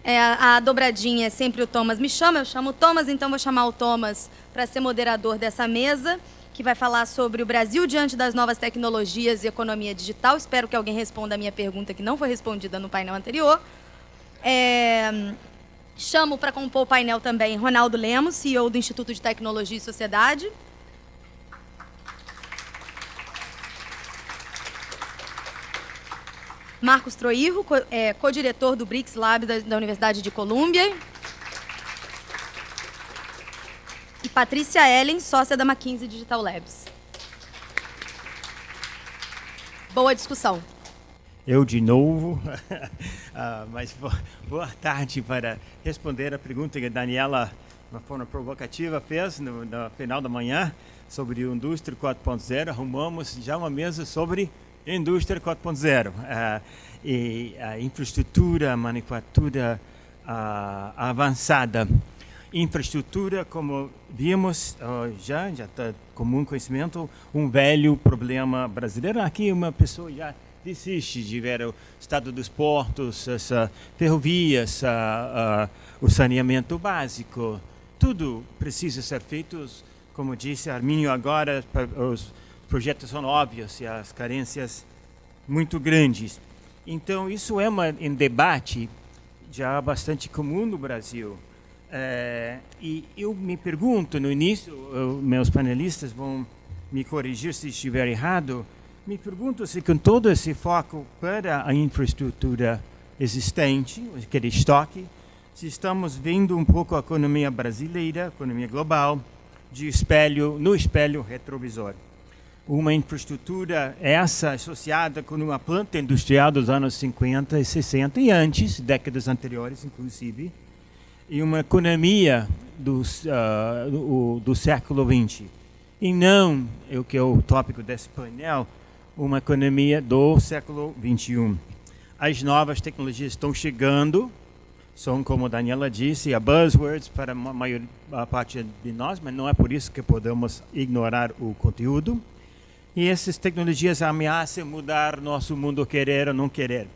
A dobradinha é sempre o Thomas me chama, eu chamo o Thomas, então vou chamar o Thomas para ser moderador dessa mesa, que vai falar sobre o Brasil diante das novas tecnologias e economia digital. Espero que alguém responda a minha pergunta que não foi respondida no painel anterior. Chamo para compor o painel também Ronaldo Lemos, CEO do Instituto de Tecnologia e Sociedade. Marcos Troirro, co-diretor do BRICS Lab da Universidade de Colômbia. E Patrícia Ellen, sócia da McKinsey Digital Labs. Boa discussão. Eu de novo, mas boa tarde para responder a pergunta que a Daniela, de uma forma provocativa, fez no final da manhã sobre o Indústria 4.0. Arrumamos já uma mesa sobre Indústria 4.0 e a infraestrutura, a manufatura avançada. Infraestrutura, como vimos, já está comum conhecimento, um velho problema brasileiro. Aqui uma pessoa já desiste de ver o estado dos portos, as ferrovias, o saneamento básico. Tudo precisa ser feito, como disse Arminio agora, os projetos são óbvios e as carências muito grandes. Então, isso é um debate já bastante comum no Brasil. E eu me pergunto, no início, meus panelistas vão me corrigir se estiver errado, me pergunto se com todo esse foco para a infraestrutura existente, aquele estoque, se estamos vendo um pouco a economia brasileira, a economia global, no espelho retrovisor. Uma infraestrutura essa associada com uma planta industrial dos anos 50 e 60 e antes, décadas anteriores inclusive, e uma economia do século XX. E não, o que é o tópico desse painel, uma economia do século XXI. As novas tecnologias estão chegando, são, como a Daniela disse, a buzzwords para a parte de nós, mas não é por isso que podemos ignorar o conteúdo. E essas tecnologias ameaçam mudar nosso mundo, querer ou não querer.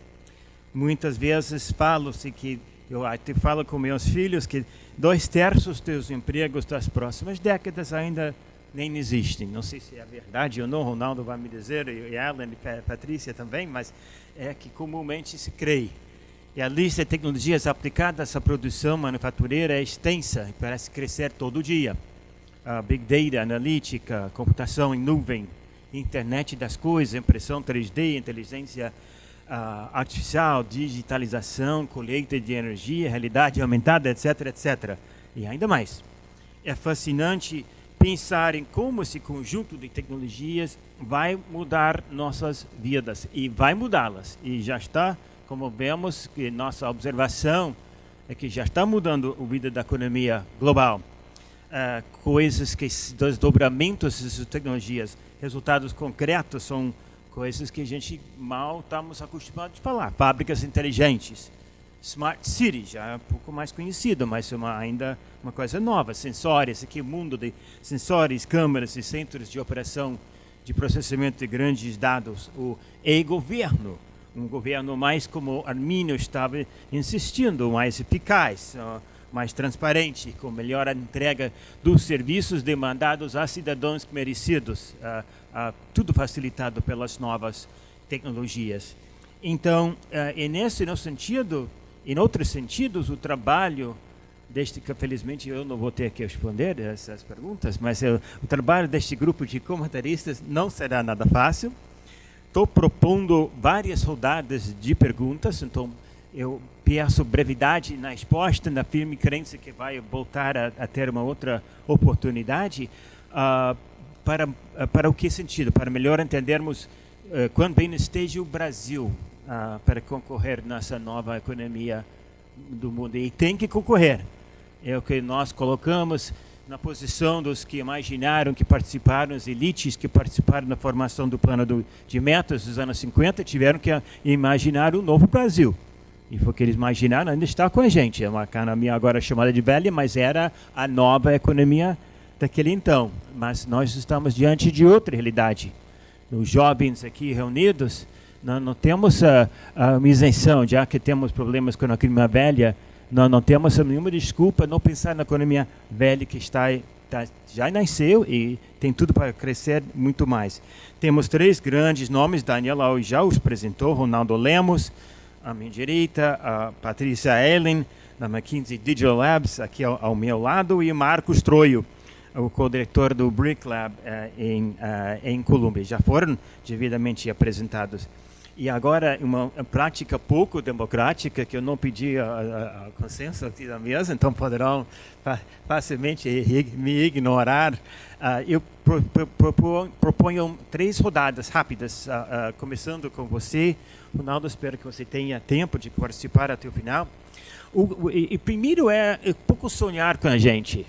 Muitas vezes falo-se que, eu até falo com meus filhos, que 2/3 dos empregos das próximas décadas ainda nem existem. Não sei se é verdade ou não, Ronaldo vai me dizer, e Alan e Patrícia também, mas é que comumente se crê. E a lista de tecnologias aplicadas à produção manufatureira é extensa e parece crescer todo dia. Big Data, analítica, computação em nuvem, internet das coisas, impressão 3D, inteligência artificial, digitalização, colheita de energia, realidade aumentada, etc., etc. E ainda mais. É fascinante pensar em como esse conjunto de tecnologias vai mudar nossas vidas. E vai mudá-las. E já está, como vemos, que nossa observação é que já está mudando a vida da economia global. Coisas que, desdobramentos dessas tecnologias, resultados concretos são coisas que a gente mal estamos acostumados a falar. Fábricas inteligentes, Smart City, já é um pouco mais conhecido, mas ainda uma coisa nova. Sensores, aqui o mundo de sensores, câmeras e centros de operação de processamento de grandes dados. O e-governo, um governo mais como Arminio estava insistindo, mais eficaz, mais transparente, com melhor entrega dos serviços demandados a cidadãos merecidos, tudo facilitado pelas novas tecnologias. Então, em outros sentidos, o trabalho, desde que felizmente eu não vou ter que responder essas perguntas, mas o trabalho deste grupo de comentaristas não será nada fácil. Estou propondo várias rodadas de perguntas, então eu peço brevidade na resposta, na firme crença que vai voltar a ter uma outra oportunidade. Para o que sentido? Para melhor entendermos quando bem esteja o Brasil para concorrer nessa nova economia do mundo. E tem que concorrer. É o que nós colocamos na posição dos que imaginaram, que participaram, as elites que participaram na formação do plano de metas dos anos 50, tiveram que imaginar um novo Brasil. E foi o que eles imaginaram, ainda está com a gente. É uma economia agora chamada de velha, mas era a nova economia daquele então. Mas nós estamos diante de outra realidade. Os jovens aqui reunidos, não temos uma isenção, já que temos problemas com a economia velha, Nós não temos nenhuma desculpa não pensar na economia velha que já nasceu e tem tudo para crescer muito mais. Temos 3 grandes nomes, Daniela já os apresentou, Ronaldo Lemos, à minha direita, a Patrícia Ellen, da McKinsey Digital Labs, aqui ao meu lado, e o Marcos Troio, o co-diretor do Brick Lab em Colômbia. Já foram devidamente apresentados. E agora, uma prática pouco democrática, que eu não pedi a consenso aqui da mesa, então poderão facilmente me ignorar. Eu proponho 3 rodadas rápidas, começando com você. Ronaldo, espero que você tenha tempo de participar até o final. E primeiro é um pouco sonhar com a gente,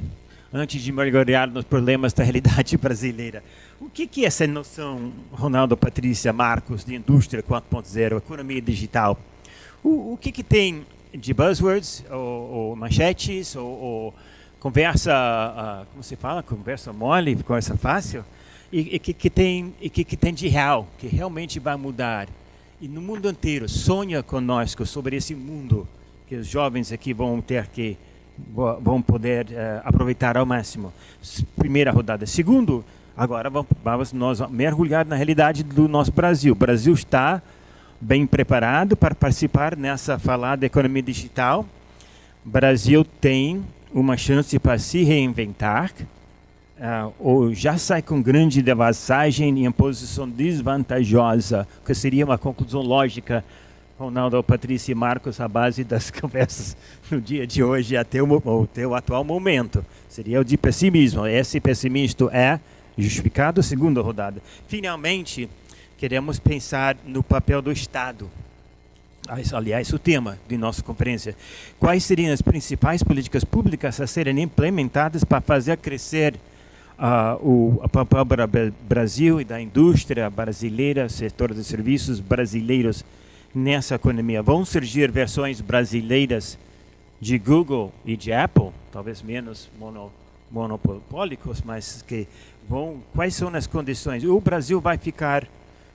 antes de mergulhar nos problemas da realidade brasileira. O que é essa noção, Ronaldo, Patrícia, Marcos, de indústria 4.0, economia digital? O que tem de buzzwords, ou manchetes, ou conversa, como se fala, conversa mole, conversa fácil? E que tem de real, que realmente vai mudar? E no mundo inteiro, sonha conosco sobre esse mundo que os jovens aqui vão poder aproveitar ao máximo. Primeira rodada. Segundo, agora vamos nós mergulhar na realidade do nosso Brasil. O Brasil está bem preparado para participar nessa falada economia digital. O Brasil tem uma chance para se reinventar, ou já sai com grande devastagem em posição desvantajosa, que seria uma conclusão lógica, Ronaldo, Patrícia e Marcos, à base das conversas no dia de hoje até o atual momento. Seria o de pessimismo. Esse pessimismo é justificado, segunda rodada. Finalmente, queremos pensar no papel do Estado. Aliás, o tema de nossa conferência. Quais seriam as principais políticas públicas a serem implementadas para fazer crescer o papel do Brasil e da indústria brasileira, setor de serviços brasileiros nessa economia? Vão surgir versões brasileiras de Google e de Apple, talvez menos monopólicos, mas que quais são as condições? O Brasil vai ficar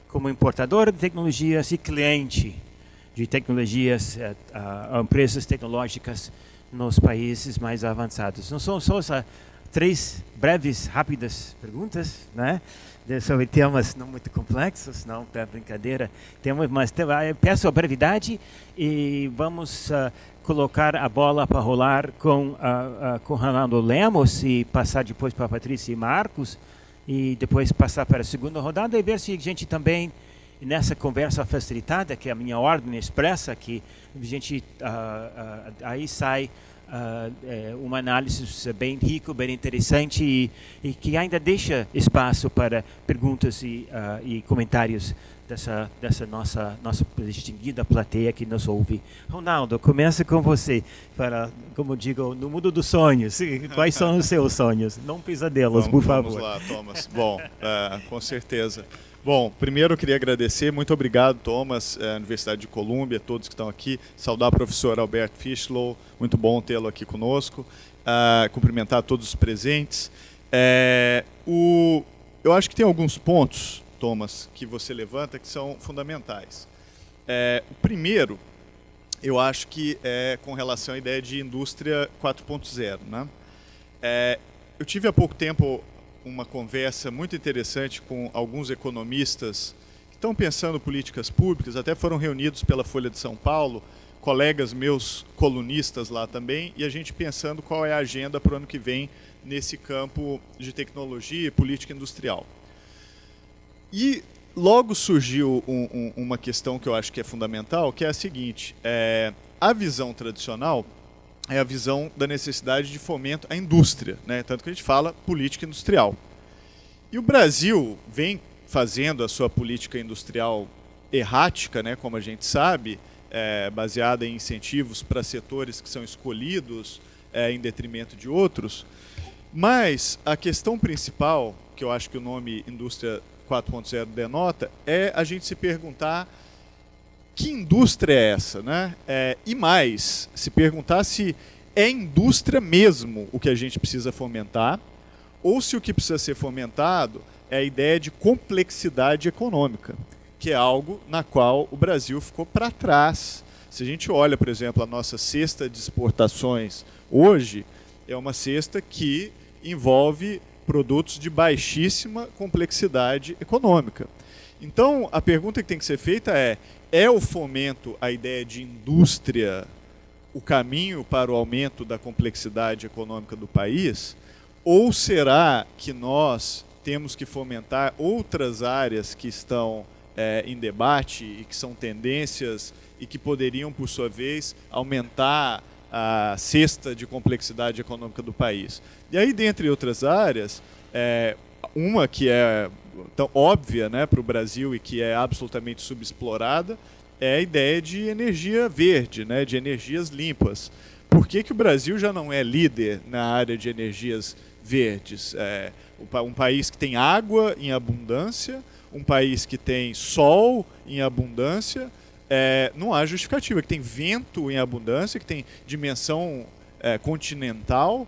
como importador de tecnologias e cliente de tecnologias a empresas tecnológicas nos países mais avançados. Não são só essas 3 breves, rápidas perguntas, né? Sobre temas não muito complexos, não é brincadeira. Mas peço a brevidade e vamos colocar a bola para rolar com Ronaldo Lemos e passar depois para Patrícia e Marcos e depois passar para a segunda rodada e ver se a gente também, nessa conversa facilitada, que é a minha ordem expressa, que a gente aí sai uma análise bem rica, bem interessante e que ainda deixa espaço para perguntas e comentários dessa nossa distinguida plateia que nos ouve. Ronaldo, começa com você, como digo, no mundo dos sonhos. Quais são os seus sonhos? Não pesadelos, por favor. Vamos lá, Thomas. Bom, com certeza. Bom, primeiro eu queria agradecer, muito obrigado, Thomas, Universidade de Colômbia, todos que estão aqui, saudar o professor Alberto Fischlow, muito bom tê-lo aqui conosco, cumprimentar todos os presentes. Eu acho que tem alguns pontos, Thomas, que você levanta que são fundamentais. O primeiro, eu acho que é com relação à ideia de indústria 4.0, né? Eu tive há pouco tempo uma conversa muito interessante com alguns economistas que estão pensando políticas públicas, até foram reunidos pela Folha de São Paulo, colegas meus colunistas lá também, e a gente pensando qual é a agenda para o ano que vem nesse campo de tecnologia e política industrial. E logo surgiu uma questão que eu acho que é fundamental, que é a seguinte: a visão tradicional é a visão da necessidade de fomento à indústria, né? Tanto que a gente fala política industrial. E o Brasil vem fazendo a sua política industrial errática, né, como a gente sabe, baseada em incentivos para setores que são escolhidos em detrimento de outros. Mas a questão principal, que eu acho que o nome Indústria 4.0 denota, é a gente se perguntar que indústria é essa, né? E mais, se perguntar se é indústria mesmo o que a gente precisa fomentar, ou se o que precisa ser fomentado é a ideia de complexidade econômica, que é algo na qual o Brasil ficou para trás Se a gente olha, por exemplo, a nossa cesta de exportações hoje, é uma cesta que envolve produtos de baixíssima complexidade econômica. Então, a pergunta que tem que ser feita é o fomento, a ideia de indústria, o caminho para o aumento da complexidade econômica do país? Ou será que nós temos que fomentar outras áreas que estão em debate e que são tendências e que poderiam, por sua vez, aumentar a cesta de complexidade econômica do país? E aí, dentre outras áreas, uma que é tão óbvia, né, para o Brasil e que é absolutamente subexplorada é a ideia de energia verde, né, de energias limpas. Por que o Brasil já não é líder na área de energias verdes? Um país que tem água em abundância, um país que tem sol em abundância, não há justificativa, que tem vento em abundância, que tem dimensão continental,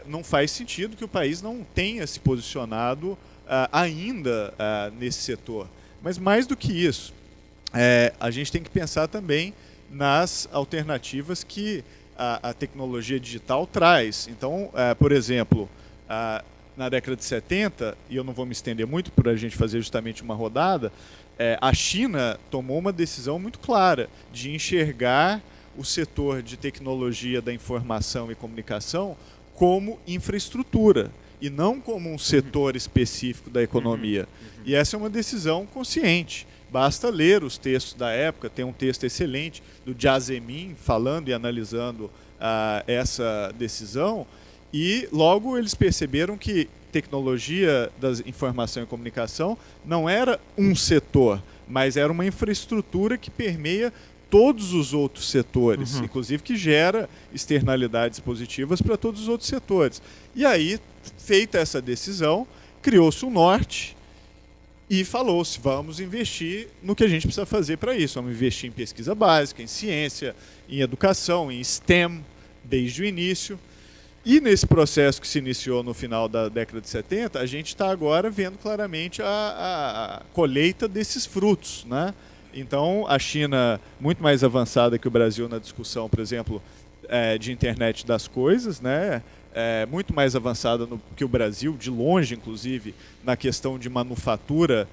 não faz sentido que o país não tenha se posicionado ainda nesse setor. Mas mais do que isso, a gente tem que pensar também nas alternativas que a tecnologia digital traz. Então, por exemplo, na década de 70, e eu não vou me estender muito para a gente fazer justamente uma rodada, a China tomou uma decisão muito clara de enxergar o setor de tecnologia da informação e comunicação como infraestrutura e não como um setor específico da economia. E essa é uma decisão consciente. Basta ler os textos da época, tem um texto excelente do Jia Zemin falando e analisando essa decisão, e logo eles perceberam que tecnologia da informação e comunicação não era um setor, mas era uma infraestrutura que permeia todos os outros setores, inclusive que gera externalidades positivas para todos os outros setores. E aí, feita essa decisão, criou-se um norte e falou-se, vamos investir no que a gente precisa fazer para isso. Vamos investir em pesquisa básica, em ciência, em educação, em STEM, desde o início. E nesse processo que se iniciou no final da década de 70, a gente está agora vendo claramente a colheita desses frutos, né? Então, a China, muito mais avançada que o Brasil na discussão, por exemplo, de internet das coisas, né? Muito mais avançada que o Brasil, de longe, inclusive, na questão de manufatura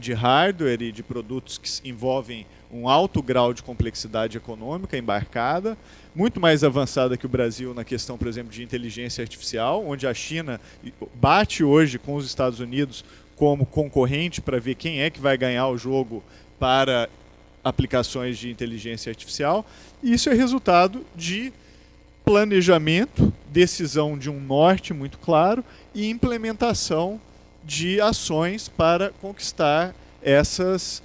de hardware e de produtos que envolvem um alto grau de complexidade econômica embarcada, muito mais avançada que o Brasil na questão, por exemplo, de inteligência artificial, onde a China bate hoje com os Estados Unidos como concorrente para ver quem é que vai ganhar o jogo para aplicações de inteligência artificial. E isso é resultado de planejamento, decisão de um norte muito claro e implementação de ações para conquistar esses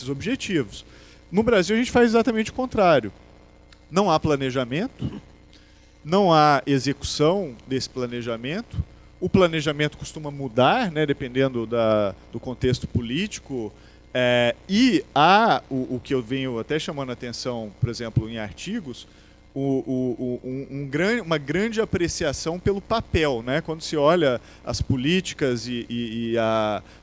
objetivos. No Brasil, a gente faz exatamente o contrário. Não há planejamento, não há execução desse planejamento. O planejamento costuma mudar, né, dependendo do contexto político. E há o que eu venho até chamando a atenção, por exemplo, em artigos, uma grande apreciação pelo papel, né? Quando se olha as políticas e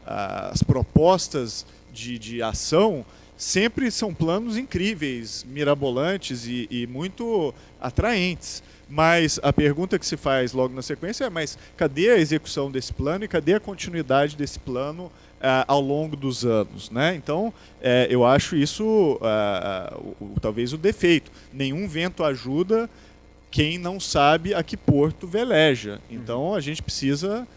as propostas de ação, sempre são planos incríveis, mirabolantes e muito atraentes. Mas a pergunta que se faz logo na sequência é: mas cadê a execução desse plano e cadê a continuidade desse plano ao longo dos anos, né? Então, eu acho isso talvez o defeito. Nenhum vento ajuda quem não sabe a que porto veleja. Então, a gente precisa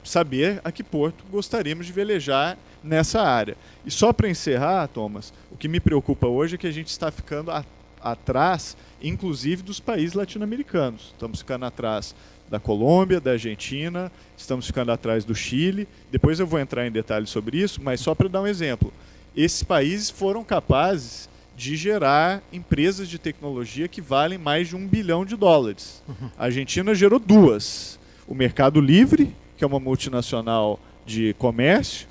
saber a que porto gostaríamos de velejar nessa área. E só para encerrar, Thomas, o que me preocupa hoje é que a gente está ficando atrás, inclusive dos países latino-americanos. Estamos ficando atrás da Colômbia, da Argentina, estamos ficando atrás do Chile. Depois eu vou entrar em detalhes sobre isso, mas só para dar um exemplo. Esses países foram capazes de gerar empresas de tecnologia que valem mais de $1 bilhão. A Argentina gerou 2. O Mercado Livre, que é uma multinacional de comércio,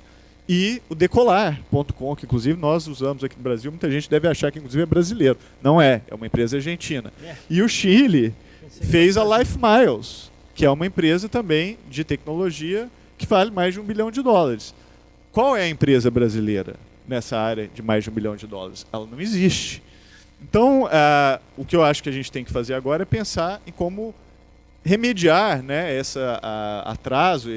e o Decolar.com, que inclusive nós usamos aqui no Brasil. Muita gente deve achar que inclusive é brasileiro. Não é uma empresa argentina. E o Chile fez a Life Miles, que é uma empresa também de tecnologia que vale mais de $1 bilhão. Qual é a empresa brasileira? nessa área de mais de $1 bilhão. Ela não existe. Então, o que eu acho que a gente tem que fazer agora é pensar em como remediar, né, esse atraso,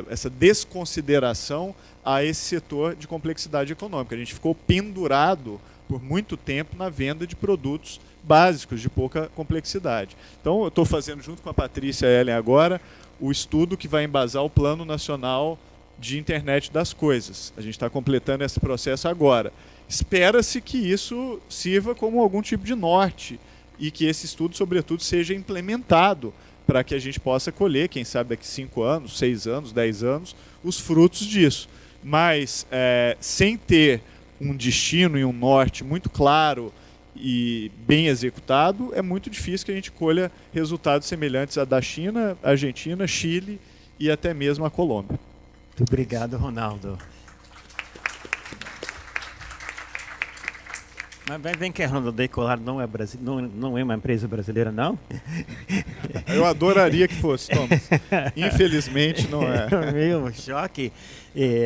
essa desconsideração a esse setor de complexidade econômica. A gente ficou pendurado por muito tempo na venda de produtos básicos de pouca complexidade. Então, eu estou fazendo junto com a Patrícia Ellen agora o estudo que vai embasar o Plano Nacional de Internet das Coisas. A gente está completando esse processo agora. Espera-se que isso sirva como algum tipo de norte e que esse estudo, sobretudo, seja implementado para que a gente possa colher, quem sabe daqui 5 anos, 6 anos, 10 anos, os frutos disso. Mas, sem ter um destino e um norte muito claro e bem executado, é muito difícil que a gente colha resultados semelhantes a da China, Argentina, Chile e até mesmo a Colômbia. Muito obrigado, Ronaldo. Mas vem que a Ronaldo Decolar não é uma empresa brasileira, não? Eu adoraria que fosse, Thomas. Infelizmente, não é. É meio choque.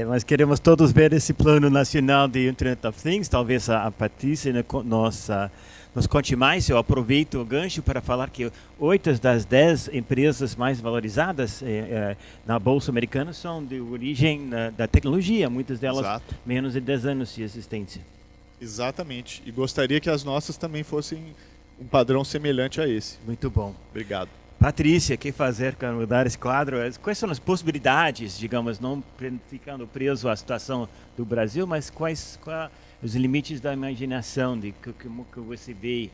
Mas queremos todos ver esse plano nacional de Internet of Things. Talvez a Patrícia nos conte mais. Eu aproveito o gancho para falar que 8 das 10 empresas mais valorizadas na Bolsa Americana são de origem da tecnologia, muitas delas menos de 10 anos de existência. Exatamente. E gostaria que as nossas também fossem um padrão semelhante a esse. Muito bom. Obrigado. Patrícia, o que fazer para mudar esse quadro? Quais são as possibilidades, digamos, não ficando preso à situação do Brasil, mas quais os limites da imaginação, de como que você vê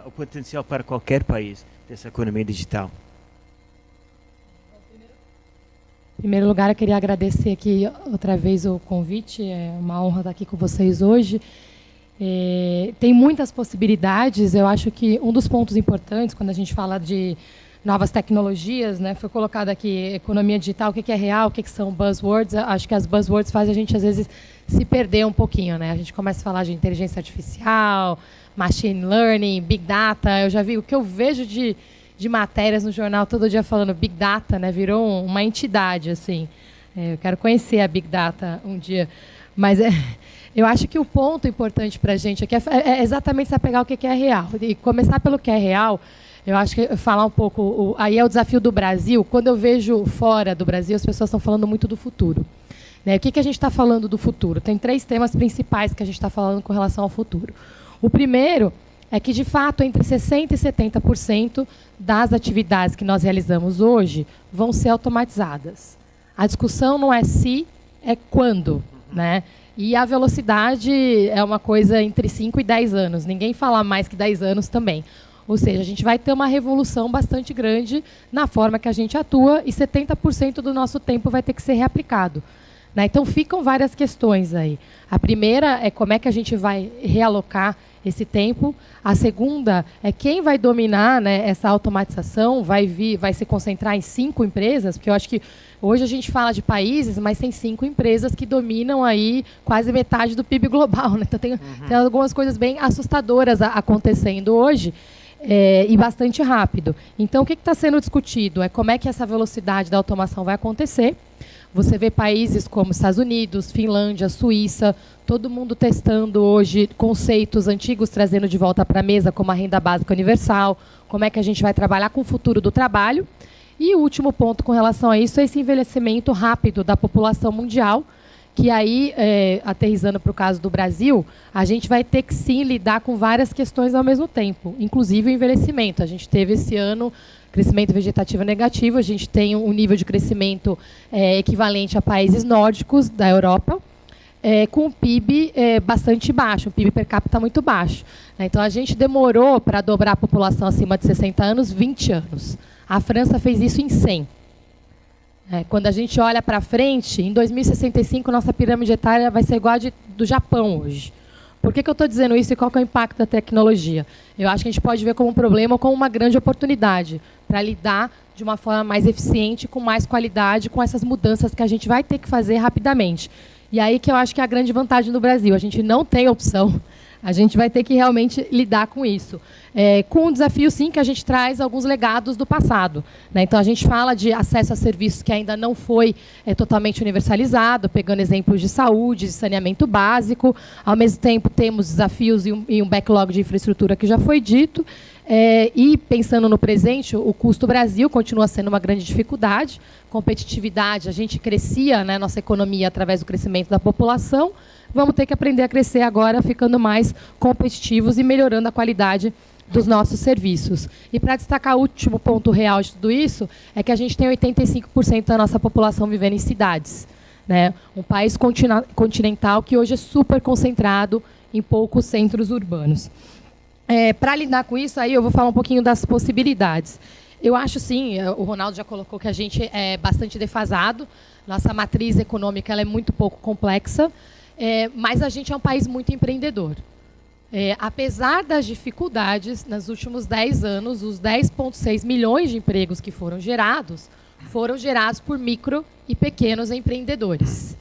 o potencial para qualquer país dessa economia digital? Em primeiro lugar, eu queria agradecer aqui outra vez o convite. É uma honra estar aqui com vocês hoje. Tem muitas possibilidades. Eu acho que um dos pontos importantes, quando a gente fala de novas tecnologias, né, foi colocado aqui economia digital, o que é real, o que são buzzwords. Eu acho que as buzzwords fazem a gente, às vezes, se perder um pouquinho, né? A gente começa a falar de inteligência artificial, machine learning, big data. Eu já vi o que eu vejo de matérias no jornal todo dia falando Big Data, né? Virou uma entidade, assim. Eu quero conhecer a Big Data um dia. Mas eu acho que o ponto importante para a gente aqui é exatamente saber pegar o que é real. E começar pelo que é real, eu acho que falar um pouco... Aí é o desafio do Brasil. Quando eu vejo fora do Brasil, as pessoas estão falando muito do futuro. Né? O que a gente está falando do futuro? Tem 3 temas principais que a gente está falando com relação ao futuro. O primeiro é que, de fato, entre 60% e 70% das atividades que nós realizamos hoje vão ser automatizadas. A discussão não é se, é quando. Né? E a velocidade é uma coisa entre 5 e 10 anos. Ninguém fala mais que 10 anos também. Ou seja, a gente vai ter uma revolução bastante grande na forma que a gente atua e 70% do nosso tempo vai ter que ser reaplicado. Né? Então, ficam várias questões aí. A primeira é como é que a gente vai realocar esse tempo. A segunda é quem vai dominar, né, essa automatização, vai se concentrar em 5 empresas, porque eu acho que hoje a gente fala de países, mas tem 5 empresas que dominam aí quase metade do PIB global. Né? Então tem algumas coisas bem assustadoras acontecendo hoje. E bastante rápido. Então, o que está sendo discutido é como é que essa velocidade da automação vai acontecer. Você vê países como Estados Unidos, Finlândia, Suíça, todo mundo testando hoje conceitos antigos, trazendo de volta para a mesa, como a renda básica universal, como é que a gente vai trabalhar com o futuro do trabalho. E o último ponto com relação a isso é esse envelhecimento rápido da população mundial, que aí, aterrissando para o caso do Brasil, a gente vai ter que, sim, lidar com várias questões ao mesmo tempo, inclusive o envelhecimento. A gente teve esse ano crescimento vegetativo negativo, a gente tem um nível de crescimento equivalente a países nórdicos da Europa, com um PIB bastante baixo, um PIB per capita muito baixo. Então, a gente demorou para dobrar a população acima de 60 anos 20 anos. A França fez isso em 100. Quando a gente olha para frente, em 2065, nossa pirâmide etária vai ser igual a do Japão hoje. Por que eu estou dizendo isso e qual que é o impacto da tecnologia? Eu acho que a gente pode ver como um problema ou como uma grande oportunidade para lidar de uma forma mais eficiente, com mais qualidade, com essas mudanças que a gente vai ter que fazer rapidamente. E aí que eu acho que é a grande vantagem do Brasil. A gente não tem opção. A gente vai ter que realmente lidar com isso. Com um desafio, sim, que a gente traz alguns legados do passado, né? Então, a gente fala de acesso a serviços que ainda não foi totalmente universalizado, pegando exemplos de saúde, de saneamento básico. Ao mesmo tempo, temos desafios e um backlog de infraestrutura que já foi dito. E, pensando no presente, o custo Brasil continua sendo uma grande dificuldade. Competitividade, a gente crescia, né, nossa economia através do crescimento da população. Vamos ter que aprender a crescer agora, ficando mais competitivos e melhorando a qualidade dos nossos serviços. E, para destacar o último ponto real de tudo isso, é que a gente tem 85% da nossa população vivendo em cidades, né? Um país continental que hoje é super concentrado em poucos centros urbanos. Para lidar com isso, aí eu vou falar um pouquinho das possibilidades. Eu acho, sim, o Ronaldo já colocou que a gente é bastante defasado, nossa matriz econômica ela é muito pouco complexa, mas a gente é um país muito empreendedor. Apesar das dificuldades, nos últimos 10 anos, os 10,6 milhões de empregos que foram gerados por micro e pequenos empreendedores.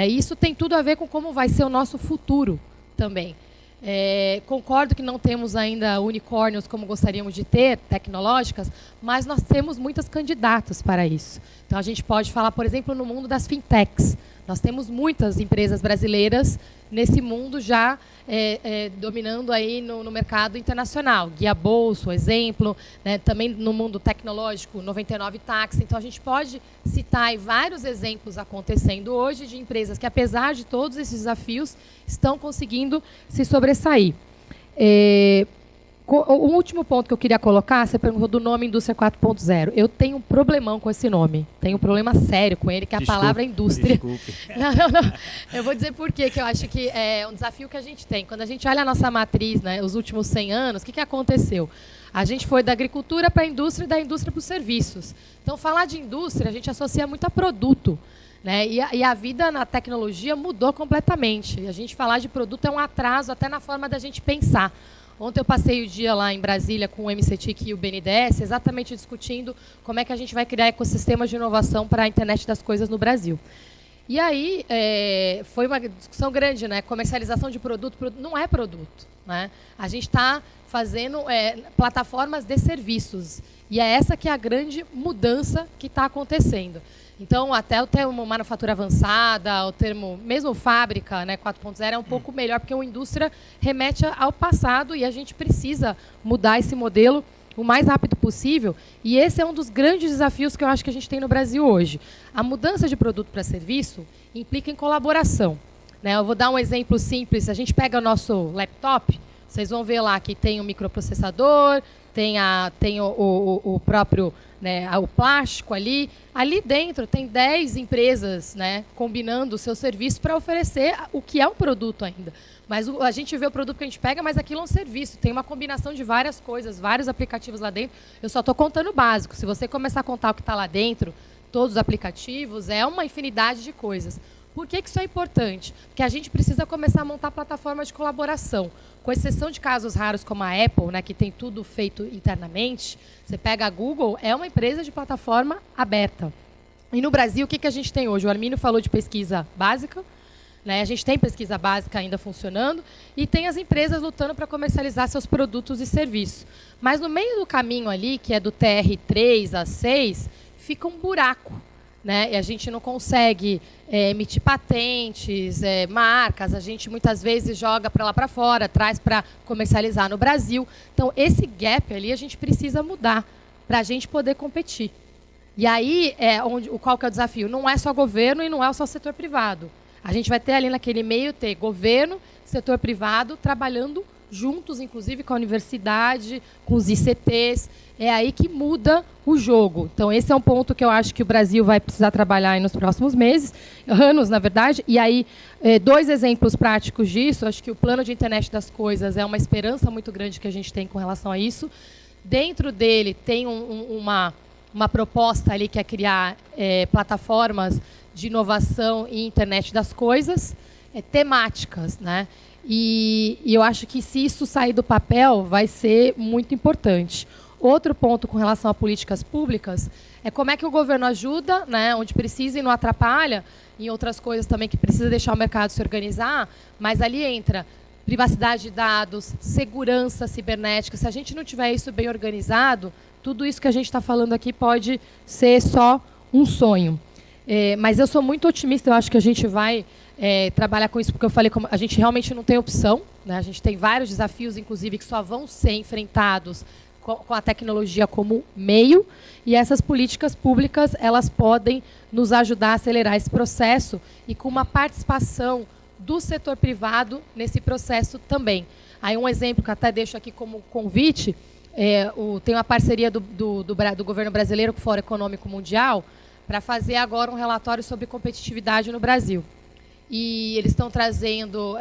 Isso tem tudo a ver com como vai ser o nosso futuro também. Concordo que não temos ainda unicórnios como gostaríamos de ter, tecnológicas, mas nós temos muitas candidatas para isso. Então, a gente pode falar, por exemplo, no mundo das fintechs. Nós temos muitas empresas brasileiras nesse mundo já dominando aí no mercado internacional. Guia Bolso, exemplo, né? Também no mundo tecnológico, 99 Táxi. Então, a gente pode citar aí vários exemplos acontecendo hoje de empresas que, apesar de todos esses desafios, estão conseguindo se sobressair. O último ponto que eu queria colocar, você perguntou do nome Indústria 4.0. Eu tenho um problemão com esse nome. Tenho um problema sério com ele, que é a palavra indústria. Desculpe. Não. Eu vou dizer por quê, que eu acho que é um desafio que a gente tem. Quando a gente olha a nossa matriz, né, os últimos 100 anos, o que aconteceu? A gente foi da agricultura para a indústria e da indústria para os serviços. Então, falar de indústria, a gente associa muito a produto, né? E a vida na tecnologia mudou completamente. A gente falar de produto é um atraso até na forma da gente pensar. Ontem eu passei o dia lá em Brasília com o MCTIC e o BNDES, exatamente discutindo como é que a gente vai criar ecossistemas de inovação para a internet das coisas no Brasil. E aí foi uma discussão grande, né? Comercialização de produto não é produto, né? A gente está fazendo plataformas de serviços. E é essa que é a grande mudança que está acontecendo. Então, até o termo manufatura avançada, o termo mesmo fábrica, né, 4.0, é um pouco melhor, porque a indústria remete ao passado e a gente precisa mudar esse modelo o mais rápido possível. E esse é um dos grandes desafios que eu acho que a gente tem no Brasil hoje. A mudança de produto para serviço implica em colaboração, né? Eu vou dar um exemplo simples. A gente pega o nosso laptop, vocês vão ver lá que tem um microprocessador, tem o próprio, né, o plástico ali. Ali dentro tem 10 empresas, né, combinando o seu serviço para oferecer o que é um produto ainda. Mas a gente vê o produto que a gente pega, mas aquilo é um serviço. Tem uma combinação de várias coisas, vários aplicativos lá dentro. Eu só estou contando o básico. Se você começar a contar o que está lá dentro, todos os aplicativos, é uma infinidade de coisas. Por que isso é importante? Porque a gente precisa começar a montar plataformas de colaboração. Com exceção de casos raros como a Apple, né, que tem tudo feito internamente, você pega a Google, é uma empresa de plataforma aberta. E no Brasil, o que a gente tem hoje? O Armínio falou de pesquisa básica, né? A gente tem pesquisa básica ainda funcionando e tem as empresas lutando para comercializar seus produtos e serviços. Mas no meio do caminho ali, que é do TR3 a 6, fica um buraco, né? E a gente não consegue emitir patentes, marcas, a gente muitas vezes joga para lá para fora, traz para comercializar no Brasil. Então, esse gap ali a gente precisa mudar para a gente poder competir. E aí, qual que é o desafio? Não é só governo e não é só setor privado. A gente vai ter ali naquele meio, ter governo, setor privado, trabalhando juntos, inclusive com a universidade, com os ICTs. É aí que muda o jogo. Então, esse é um ponto que eu acho que o Brasil vai precisar trabalhar aí nos próximos meses, anos, na verdade. E aí, 2 exemplos práticos disso. Acho que o plano de internet das coisas é uma esperança muito grande que a gente tem com relação a isso. Dentro dele tem uma proposta ali que é criar plataformas de inovação e internet das coisas, temáticas, né? E eu acho que se isso sair do papel, vai ser muito importante. Outro ponto com relação a políticas públicas é como é que o governo ajuda, né, onde precisa e não atrapalha, em outras coisas também que precisa deixar o mercado se organizar, mas ali entra privacidade de dados, segurança cibernética. Se a gente não tiver isso bem organizado, tudo isso que a gente está falando aqui pode ser só um sonho. Mas eu sou muito otimista, eu acho que a gente vai trabalhar com isso, porque eu falei, como a gente realmente não tem opção, né? A gente tem vários desafios, inclusive, que só vão ser enfrentados com a tecnologia como meio, e essas políticas públicas elas podem nos ajudar a acelerar esse processo e com uma participação do setor privado nesse processo também. Aí um exemplo que até deixo aqui como convite, tem uma parceria do governo brasileiro com o Fórum Econômico Mundial para fazer agora um relatório sobre competitividade no Brasil. E eles estão trazendo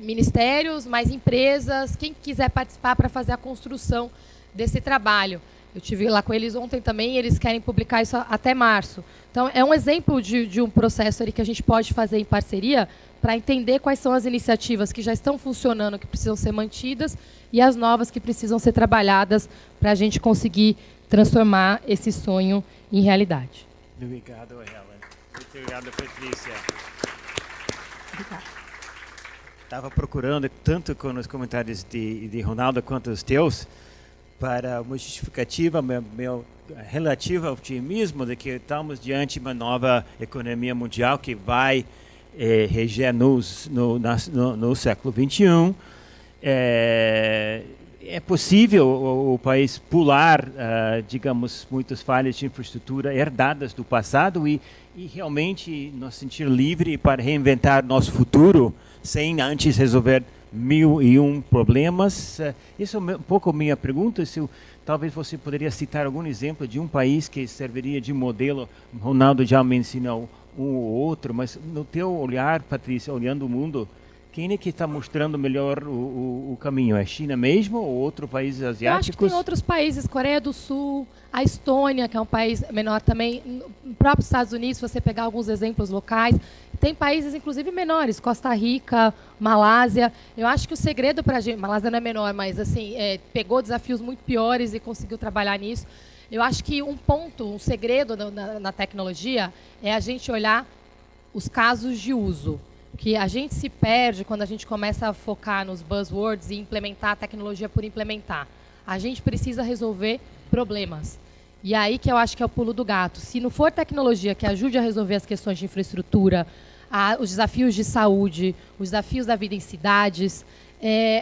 ministérios, mais empresas, quem quiser participar para fazer a construção desse trabalho. Eu estive lá com eles ontem também, e eles querem publicar isso até março. Então, é um exemplo de um processo ali que a gente pode fazer em parceria para entender quais são as iniciativas que já estão funcionando, que precisam ser mantidas, e as novas que precisam ser trabalhadas para a gente conseguir transformar esse sonho em realidade. Obrigado, Helen. Muito obrigado, Patrícia. Estava procurando, tanto com os comentários de Ronaldo quanto os teus, para uma justificativa, meu relativo otimismo de que estamos diante de uma nova economia mundial que vai reger no século XXI. É possível o país pular, digamos, muitas falhas de infraestrutura herdadas do passado e realmente nos sentir livre para reinventar nosso futuro sem antes resolver 1001 problemas. Isso é um pouco a minha pergunta. Talvez você poderia citar algum exemplo de um país que serviria de modelo. Ronaldo já mencionou um ou outro, mas no teu olhar, Patrícia, olhando o mundo, quem é que está mostrando melhor o caminho? É a China mesmo ou outros países asiáticos? Eu acho que tem outros países, Coreia do Sul, a Estônia, que é um país menor também, no próprio Estados Unidos, se você pegar alguns exemplos locais, tem países, inclusive, menores, Costa Rica, Malásia. Eu acho que o segredo para a gente, Malásia não é menor, mas assim, pegou desafios muito piores e conseguiu trabalhar nisso. Eu acho que um segredo na tecnologia é a gente olhar os casos de uso. Que a gente se perde quando a gente começa a focar nos buzzwords e implementar a tecnologia por implementar. A gente precisa resolver problemas. E aí que eu acho que é o pulo do gato. Se não for tecnologia que ajude a resolver as questões de infraestrutura, os desafios de saúde, os desafios da vida em cidades,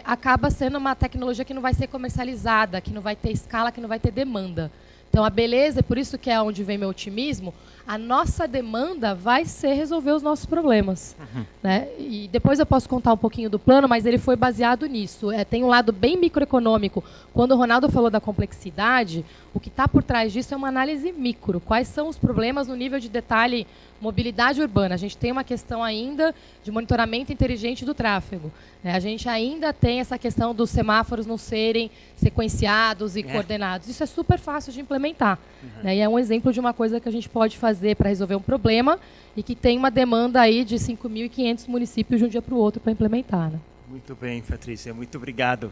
acaba sendo uma tecnologia que não vai ser comercializada, que não vai ter escala, que não vai ter demanda. Então, a beleza, é por isso que é onde vem meu otimismo, a nossa demanda vai ser resolver os nossos problemas. Né? E depois eu posso contar um pouquinho do plano, mas ele foi baseado nisso. Tem um lado bem microeconômico. Quando o Ronaldo falou da complexidade, o que está por trás disso é uma análise micro. Quais são os problemas no nível de detalhe mobilidade urbana? A gente tem uma questão ainda de monitoramento inteligente do tráfego. Né? A gente ainda tem essa questão dos semáforos não serem sequenciados e coordenados. Isso é super fácil de implementar. Né? E é um exemplo de uma coisa que a gente pode fazer para resolver um problema e que tem uma demanda aí de 5.500 municípios de um dia para o outro para implementar. Né? Muito bem, Patrícia. Muito obrigado.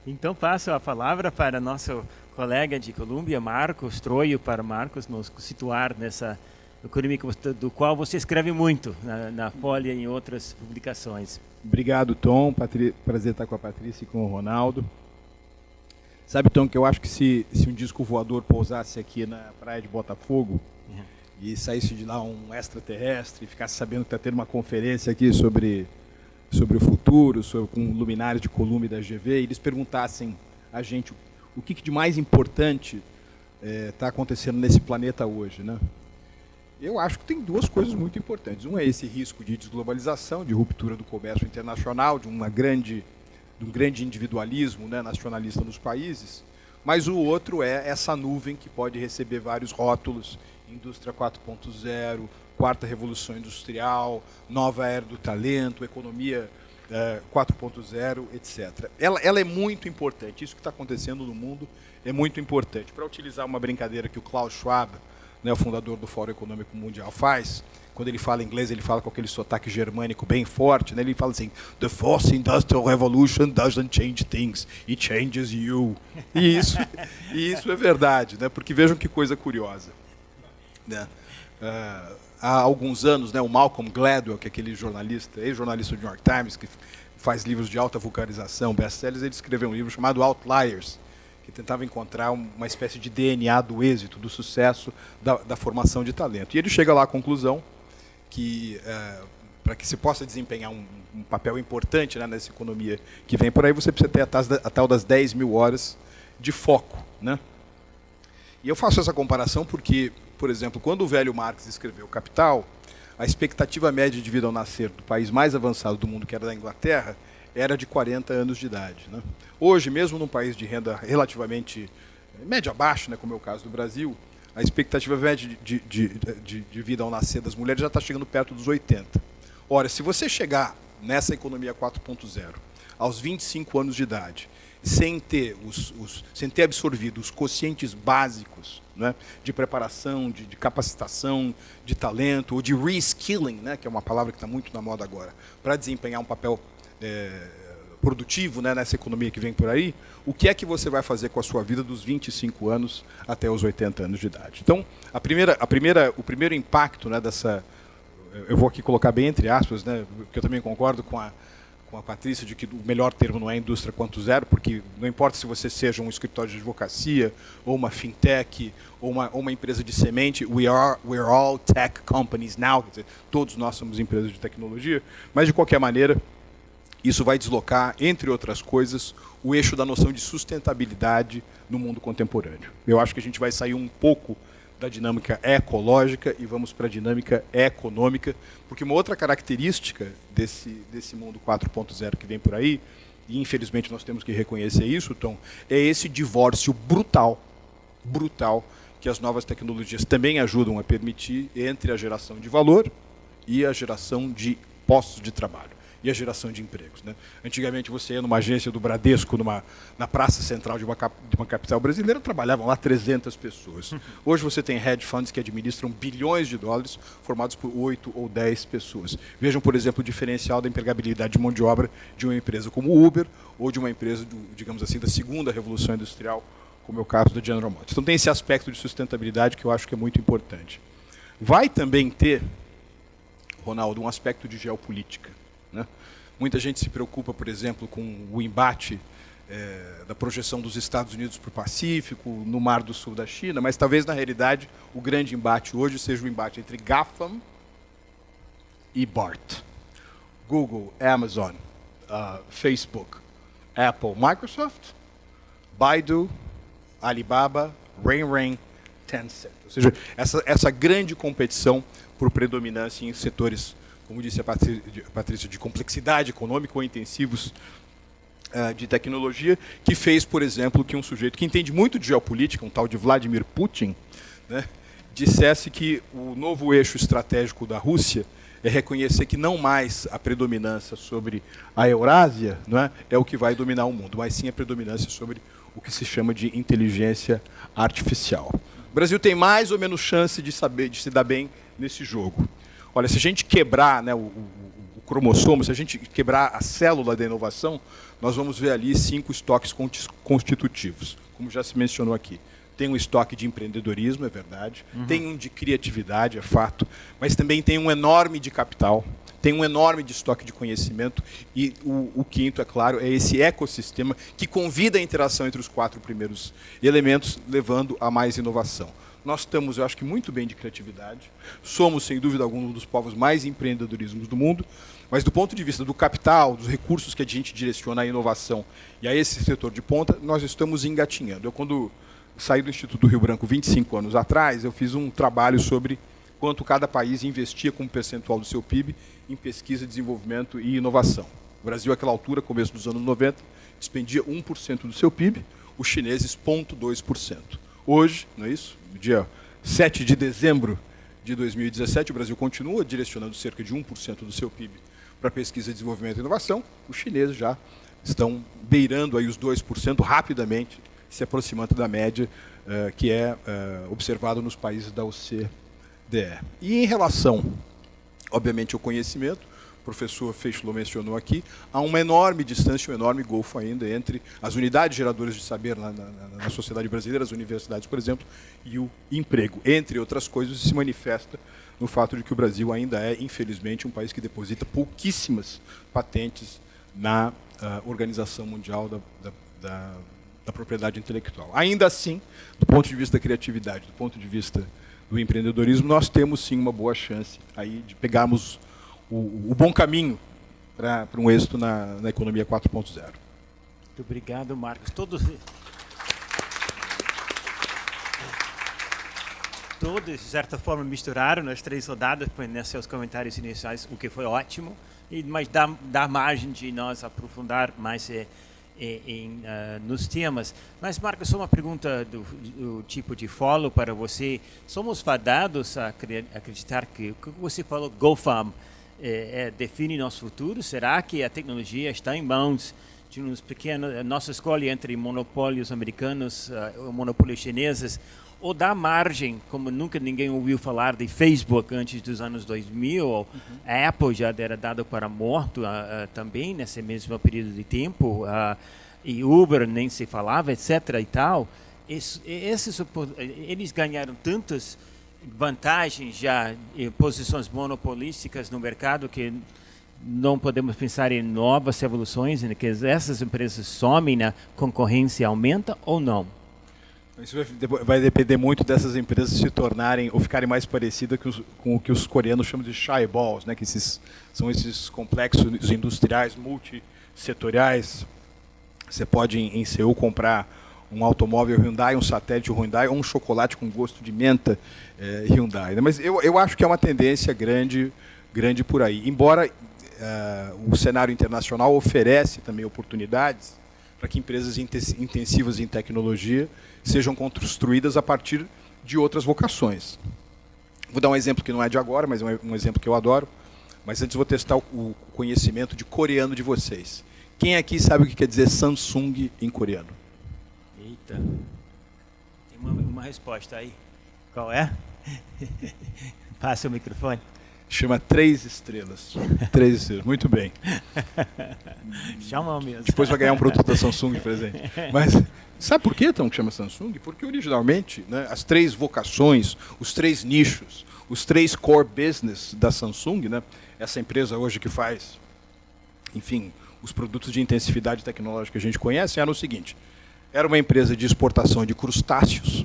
Então, passo a palavra para nosso colega de Colômbia, Marcos Troio, para Marcos nos situar nessa economia do qual você escreve muito na Folha e em outras publicações. Obrigado, Tom. Prazer estar com a Patrícia e com o Ronaldo. Sabe, Tom, que eu acho que se um disco voador pousasse aqui na praia de Botafogo e saísse de lá um extraterrestre e ficasse sabendo que está tendo uma conferência aqui sobre o futuro, com luminários de Colômbia da GV, e eles perguntassem a gente o que de mais importante está acontecendo nesse planeta hoje, né? Eu acho que tem duas coisas muito importantes. Um é esse risco de desglobalização, de ruptura do comércio internacional, de um grande individualismo, né, nacionalista nos países, mas o outro é essa nuvem que pode receber vários rótulos: indústria 4.0, quarta revolução industrial, nova era do talento, economia 4.0, etc. Ela é muito importante. Isso que está acontecendo no mundo é muito importante. Para utilizar uma brincadeira que o Klaus Schwab, né, o fundador do Fórum Econômico Mundial, faz, quando ele fala inglês, ele fala com aquele sotaque germânico bem forte, né? Ele fala assim: "The Fourth Industrial Revolution doesn't change things, it changes you." E isso é verdade, né? Porque vejam que coisa curiosa. Né? Há alguns anos, né, o Malcolm Gladwell, que é aquele jornalista, ex-jornalista do New York Times, que faz livros de alta vulgarização, best-sellers, ele escreveu um livro chamado Outliers, que tentava encontrar uma espécie de DNA do êxito, do sucesso, da formação de talento. E ele chega lá à conclusão que, para que se possa desempenhar um papel importante, né, nessa economia que vem por aí, você precisa ter a tal das 10 mil horas de foco, né? E eu faço essa comparação porque, por exemplo, quando o velho Marx escreveu Capital, a expectativa média de vida ao nascer do país mais avançado do mundo, que era da Inglaterra, era de 40 anos de idade, né? Hoje, mesmo num país de renda relativamente média baixa, né, como é o caso do Brasil, a expectativa média de vida ao nascer das mulheres já está chegando perto dos 80. Ora, se você chegar nessa economia 4.0 aos 25 anos de idade, sem ter absorvido os quocientes básicos, né, de preparação, de capacitação, de talento, ou de reskilling, né, que é uma palavra que está muito na moda agora, para desempenhar um papel produtivo, né, nessa economia que vem por aí, o que é que você vai fazer com a sua vida dos 25 anos até os 80 anos de idade? Então, o primeiro impacto, né, dessa... Eu vou aqui colocar bem entre aspas, né, porque eu também concordo com a Patrícia de que o melhor termo não é indústria 4.0, porque não importa se você seja um escritório de advocacia, ou uma fintech, ou uma empresa de semente, we're all tech companies now, quer dizer, todos nós somos empresas de tecnologia, mas de qualquer maneira, isso vai deslocar, entre outras coisas, o eixo da noção de sustentabilidade no mundo contemporâneo. Eu acho que a gente vai sair um pouco da dinâmica ecológica e vamos para a dinâmica econômica, porque uma outra característica desse mundo 4.0 que vem por aí, e infelizmente nós temos que reconhecer isso, Tom, é esse divórcio brutal que as novas tecnologias também ajudam a permitir entre a geração de valor e a geração de postos de trabalho. E a geração de empregos, né? Antigamente você ia numa agência do Bradesco, na praça central de uma capital brasileira, trabalhavam lá 300 pessoas. Hoje você tem hedge funds que administram bilhões de dólares, formados por 8 ou 10 pessoas. Vejam, por exemplo, o diferencial da empregabilidade de mão de obra de uma empresa como o Uber, ou de uma empresa, digamos assim, da segunda revolução industrial, como é o caso da General Motors. Então tem esse aspecto de sustentabilidade que eu acho que é muito importante. Vai também ter, Ronaldo, um aspecto de geopolítica, né? Muita gente se preocupa, por exemplo, com o embate da projeção dos Estados Unidos para o Pacífico, no Mar do Sul da China, mas talvez, na realidade, o grande embate hoje seja o embate entre GAFAM e BART. Google, Amazon, Facebook, Apple, Microsoft, Baidu, Alibaba, Renren, Tencent. Ou seja, essa grande competição por predominância em setores, como disse a Patrícia, de complexidade econômica ou intensivos de tecnologia, que fez, por exemplo, que um sujeito que entende muito de geopolítica, um tal de Vladimir Putin, né, dissesse que o novo eixo estratégico da Rússia é reconhecer que não mais a predominância sobre a Eurásia, não é o que vai dominar o mundo, mas sim a predominância sobre o que se chama de inteligência artificial. O Brasil tem mais ou menos chance de se dar bem nesse jogo. Olha, se a gente quebrar, né, o cromossomo, se a gente quebrar a célula da inovação, nós vamos ver ali 5 estoques constitutivos, como já se mencionou aqui. Tem um estoque de empreendedorismo, é verdade, tem um de criatividade, é fato, mas também tem um enorme de capital, tem um enorme de estoque de conhecimento e o quinto, é claro, é esse ecossistema que convida a interação entre os 4 primeiros elementos, levando a mais inovação. Nós estamos, eu acho que, muito bem de criatividade. Somos, sem dúvida alguma, um dos povos mais empreendedorismos do mundo. Mas, do ponto de vista do capital, dos recursos que a gente direciona à inovação e a esse setor de ponta, nós estamos engatinhando. Eu, quando saí do Instituto do Rio Branco 25 anos atrás, eu fiz um trabalho sobre quanto cada país investia como percentual do seu PIB em pesquisa, desenvolvimento e inovação. O Brasil, àquela altura, começo dos anos 90, despendia 1% do seu PIB, os chineses 0,2%. Hoje, não é isso? No dia 7 de dezembro de 2017, o Brasil continua direcionando cerca de 1% do seu PIB para pesquisa, desenvolvimento e inovação. Os chineses já estão beirando aí os 2% rapidamente, se aproximando da média que é observado nos países da OCDE. E em relação, obviamente, ao conhecimento, o professor Feischl mencionou aqui, há uma enorme distância, um enorme golfo ainda entre as unidades geradoras de saber na sociedade brasileira, as universidades, por exemplo, e o emprego. Entre outras coisas, se manifesta no fato de que o Brasil ainda é, infelizmente, um país que deposita pouquíssimas patentes na Organização Mundial da Propriedade Intelectual. Ainda assim, do ponto de vista da criatividade, do ponto de vista do empreendedorismo, nós temos sim uma boa chance aí de pegarmos o bom caminho para um êxito na economia 4.0. Muito obrigado, Marcos. Todos, de certa forma, misturaram nas 3 rodadas nos seus comentários iniciais, o que foi ótimo, mas dá margem de nós aprofundar mais nos temas. Mas, Marcos, só uma pergunta do tipo de follow para você. Somos fadados a acreditar que o que você falou, GoFam, define nosso futuro? Será que a tecnologia está em mãos de uns pequenos, nossa escolha entre monopólios americanos ou monopólios chineses, ou dá margem, como nunca ninguém ouviu falar de Facebook antes dos anos 2000, a Apple já era dada para morto também nesse mesmo período de tempo, e Uber nem se falava, etc. e tal. Eles ganharam tantas vantagens já, posições monopolísticas no mercado, que não podemos pensar em novas evoluções, em que essas empresas somem na concorrência, aumenta ou não? Isso vai depender muito dessas empresas se tornarem ou ficarem mais parecidas com o que os coreanos chamam de shy balls, né? Que são esses complexos industriais multissetoriais. Você pode em Seul comprar um automóvel Hyundai, um satélite Hyundai ou um chocolate com gosto de menta Hyundai. Né? Mas eu acho que é uma tendência grande por aí. Embora o cenário internacional oferece também oportunidades para que empresas intensivas em tecnologia sejam construídas a partir de outras vocações. Vou dar um exemplo que não é de agora, mas é um exemplo que eu adoro. Mas antes vou testar o conhecimento de coreano de vocês. Quem aqui sabe o que quer dizer Samsung em coreano? Eita, tem uma resposta aí. Qual é? Passa o microfone. Chama 3 estrelas. 3 estrelas, muito bem. Chama mesmo. Depois vai ganhar um produto da Samsung de presente. Mas sabe por que então chama Samsung? Porque originalmente, né, as 3 vocações, os 3 nichos, os 3 core business da Samsung, né, essa empresa hoje que faz, enfim, os produtos de intensividade tecnológica que a gente conhece, era o seguinte: era uma empresa de exportação de crustáceos,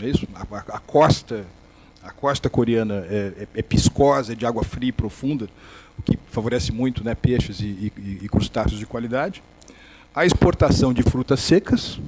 é isso? A costa coreana é piscosa, é de água fria e profunda, o que favorece muito, né, peixes e crustáceos de qualidade. A exportação de frutas secas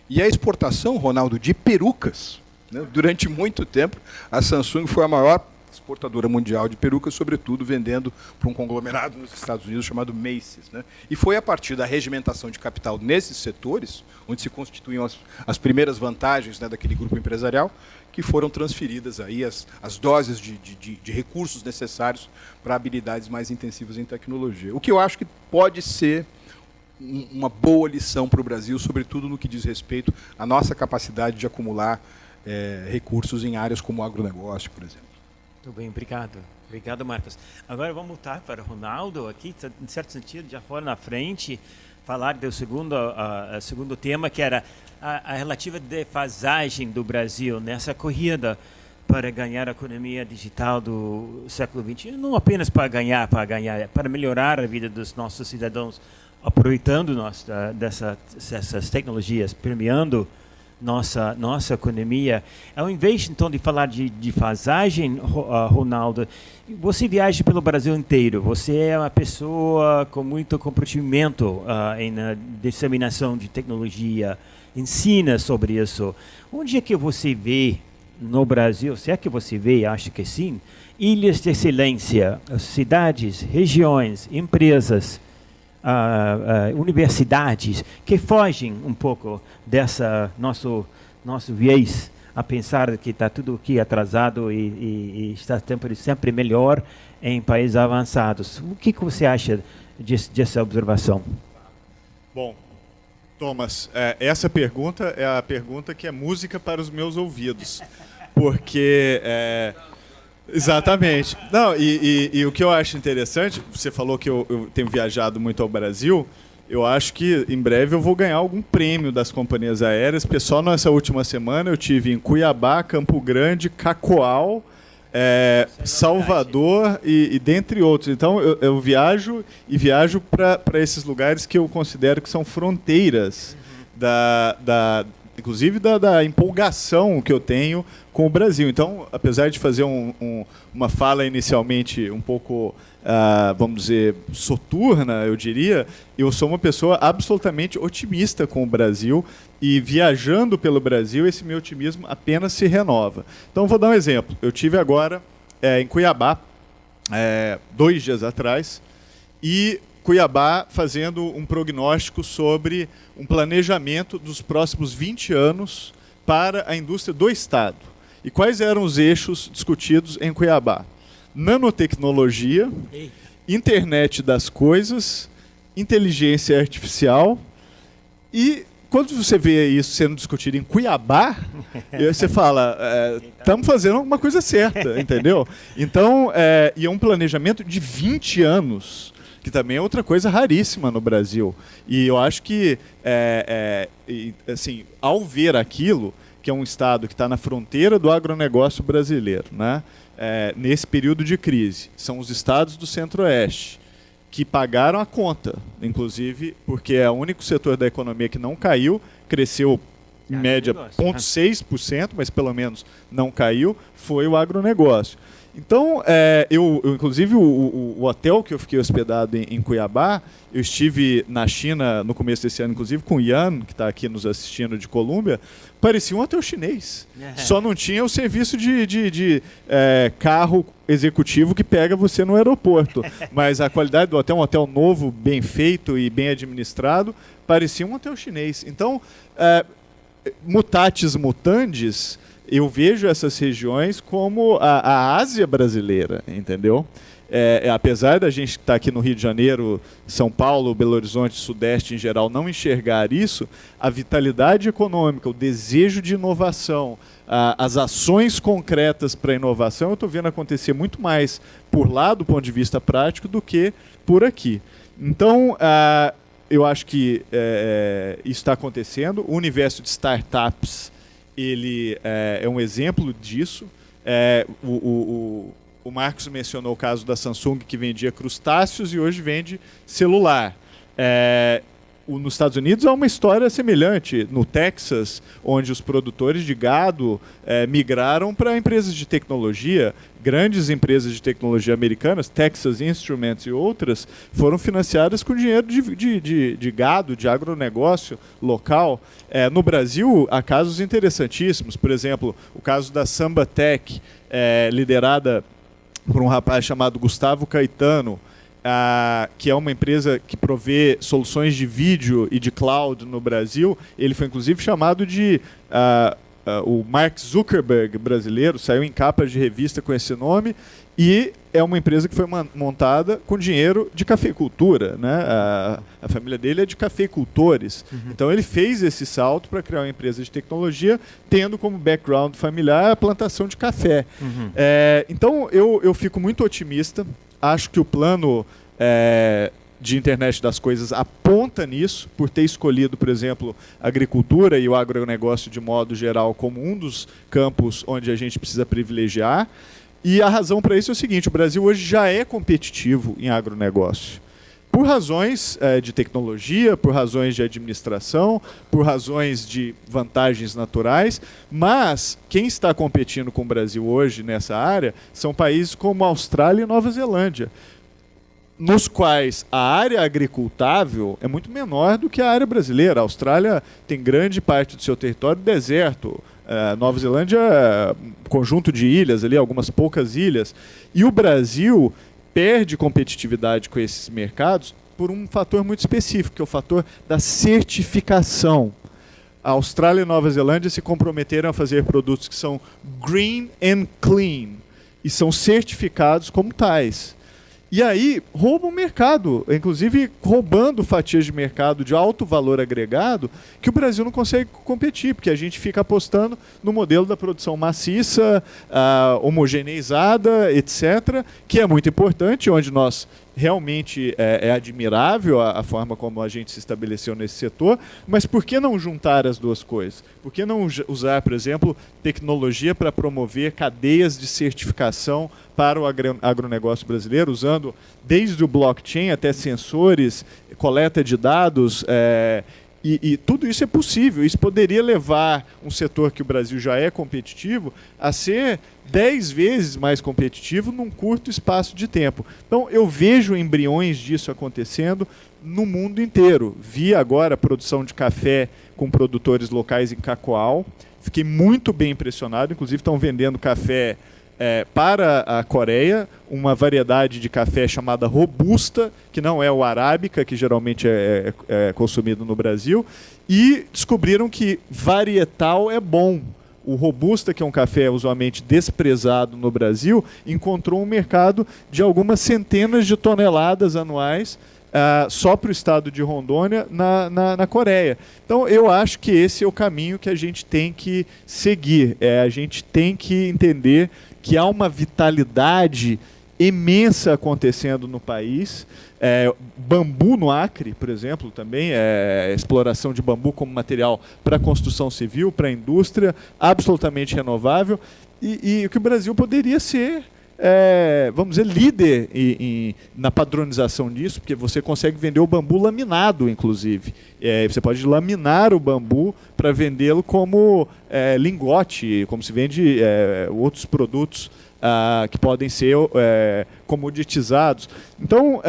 e a exportação, Ronaldo, de perucas. Né? Durante muito tempo, a Samsung foi a maior exportadora mundial de perucas, sobretudo vendendo para um conglomerado nos Estados Unidos chamado Macy's. Né? E foi a partir da regimentação de capital nesses setores, onde se constituíam as primeiras vantagens, né, daquele grupo empresarial, que foram transferidas aí as doses de recursos necessários para habilidades mais intensivas em tecnologia. O que eu acho que pode ser uma boa lição para o Brasil, sobretudo no que diz respeito à nossa capacidade de acumular recursos em áreas como o agronegócio, por exemplo. Muito bem, obrigado. Obrigado, Marcos. Agora vamos voltar para o Ronaldo, aqui, em certo sentido, já fora na frente, falar do segundo tema, que era a relativa defasagem do Brasil nessa corrida para ganhar a economia digital do século XXI, não apenas para ganhar, para melhorar a vida dos nossos cidadãos, aproveitando dessas tecnologias, premiando nossa economia. Ao invés, então, de falar de defasagem, Ronaldo, você viaja pelo Brasil inteiro, você é uma pessoa com muito comprometimento na disseminação de tecnologia, ensina sobre isso. Onde é que você vê no Brasil, se é que você vê, acho que sim, ilhas de excelência, cidades, regiões, empresas, universidades que fogem um pouco dessa nosso viés a pensar que está tudo aqui atrasado e está sempre melhor em países avançados. O que você acha dessa observação? Bom, Thomas, essa pergunta é a pergunta que é música para os meus ouvidos, porque exatamente. Não, e o que eu acho interessante, você falou que eu tenho viajado muito ao Brasil, eu acho que em breve eu vou ganhar algum prêmio das companhias aéreas, porque só nessa última semana eu tive em Cuiabá, Campo Grande, Cacoal, Salvador e dentre outros. Então eu viajo para esses lugares que eu considero que são fronteiras inclusive da empolgação que eu tenho com o Brasil. Então, apesar de fazer uma fala inicialmente um pouco, vamos dizer, soturna, eu diria, eu sou uma pessoa absolutamente otimista com o Brasil e viajando pelo Brasil, esse meu otimismo apenas se renova. Então, vou dar um exemplo. Eu tive agora em Cuiabá, 2 dias atrás, e Cuiabá fazendo um prognóstico sobre um planejamento dos próximos 20 anos para a indústria do Estado. E quais eram os eixos discutidos em Cuiabá? Nanotecnologia, internet das coisas, inteligência artificial. E quando você vê isso sendo discutido em Cuiabá, você fala, estamos fazendo alguma coisa certa, entendeu? Então, e é um planejamento de 20 anos, que também é outra coisa raríssima no Brasil. E eu acho que, assim, ao ver aquilo, que é um estado que está na fronteira do agronegócio brasileiro, né? Nesse período de crise, são os estados do Centro-Oeste que pagaram a conta, inclusive porque é o único setor da economia que não caiu, cresceu em média 0,6%, mas pelo menos não caiu, foi o agronegócio. Então, eu inclusive, o hotel que eu fiquei hospedado em Cuiabá, eu estive na China no começo desse ano, inclusive, com o Ian, que está aqui nos assistindo de Colômbia, parecia um hotel chinês. Só não tinha o serviço de carro executivo que pega você no aeroporto. Mas a qualidade do hotel, um hotel novo, bem feito e bem administrado, parecia um hotel chinês. Então, mutatis mutandis, eu vejo essas regiões como a Ásia brasileira, entendeu? Apesar da gente estar aqui no Rio de Janeiro, São Paulo, Belo Horizonte, Sudeste em geral, não enxergar isso, a vitalidade econômica, o desejo de inovação, as ações concretas para a inovação, eu estou vendo acontecer muito mais por lá, do ponto de vista prático, do que por aqui. Então, eu acho que isso está acontecendo. O universo de startups, ele é um exemplo disso. O Marcos mencionou o caso da Samsung, que vendia crustáceos e hoje vende celular. Nos Estados Unidos há uma história semelhante. No Texas, onde os produtores de gado migraram para empresas de tecnologia, grandes empresas de tecnologia americanas, Texas Instruments e outras, foram financiadas com dinheiro de gado, de agronegócio local. No Brasil, há casos interessantíssimos. Por exemplo, o caso da Samba Tech, liderada por um rapaz chamado Gustavo Caetano, que é uma empresa que provê soluções de vídeo e de cloud no Brasil. Ele foi inclusive chamado de o Mark Zuckerberg brasileiro, saiu em capa de revista com esse nome, e é uma empresa que foi montada com dinheiro de cafeicultura, né? A família dele é de cafeicultores. Então ele fez esse salto para criar uma empresa de tecnologia, tendo como background familiar a plantação de café. Então eu fico muito otimista. Acho que o plano de internet das coisas aponta nisso, por ter escolhido, por exemplo, a agricultura e o agronegócio de modo geral como um dos campos onde a gente precisa privilegiar. E a razão para isso é o seguinte: o Brasil hoje já é competitivo em agronegócio. Por razões de tecnologia, por razões de administração, por razões de vantagens naturais, mas quem está competindo com o Brasil hoje nessa área são países como a Austrália e Nova Zelândia, nos quais a área agricultável é muito menor do que a área brasileira. A Austrália tem grande parte do seu território deserto. Nova Zelândia, conjunto de ilhas, ali, algumas poucas ilhas. E o Brasil perde competitividade com esses mercados por um fator muito específico, que é o fator da certificação. A Austrália e a Nova Zelândia se comprometeram a fazer produtos que são green and clean e são certificados como tais. E aí roubam o mercado, inclusive roubando fatias de mercado de alto valor agregado que o Brasil não consegue competir, porque a gente fica apostando no modelo da produção maciça, homogeneizada, etc., que é muito importante, onde nós realmente é admirável a forma como a gente se estabeleceu nesse setor, mas por que não juntar as duas coisas? Por que não usar, por exemplo, tecnologia para promover cadeias de certificação para o agronegócio brasileiro, usando desde o blockchain até sensores, coleta de dados, e tudo isso é possível. Isso poderia levar um setor que o Brasil já é competitivo a ser 10 vezes mais competitivo num curto espaço de tempo. Então, eu vejo embriões disso acontecendo no mundo inteiro. Vi agora a produção de café com produtores locais em Cacoal. Fiquei muito bem impressionado. Inclusive, estão vendendo café para a Coreia, uma variedade de café chamada Robusta, que não é o arábica, que geralmente é consumido no Brasil, e descobriram que varietal é bom. O Robusta, que é um café usualmente desprezado no Brasil, encontrou um mercado de algumas centenas de toneladas anuais só para o estado de Rondônia, na Coreia. Então, eu acho que esse é o caminho que a gente tem que seguir. A gente tem que entender que há uma vitalidade imensa acontecendo no país. Bambu no Acre, por exemplo, também, exploração de bambu como material para construção civil, para a indústria, absolutamente renovável, e que o Brasil poderia ser, vamos dizer, líder na padronização disso, porque você consegue vender o bambu laminado, inclusive. Você pode laminar o bambu para vendê-lo como lingote, como se vende outros produtos que podem ser comoditizados. Então,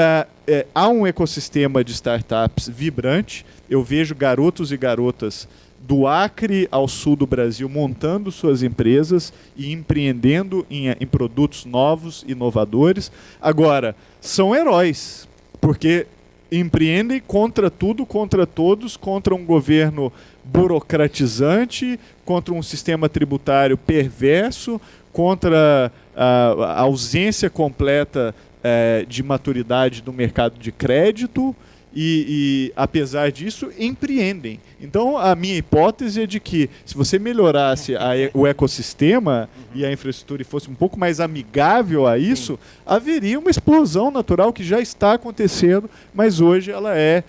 há um ecossistema de startups vibrante. Eu vejo garotos e garotas do Acre ao sul do Brasil montando suas empresas e empreendendo em produtos novos, inovadores. Agora, são heróis, porque empreendem contra tudo, contra todos, contra um governo burocratizante, contra um sistema tributário perverso, contra a ausência completa de maturidade do mercado de crédito e, apesar disso, empreendem. Então, a minha hipótese é de que, se você melhorasse o ecossistema e a infraestrutura e fosse um pouco mais amigável a isso, haveria uma explosão natural que já está acontecendo, mas hoje ela é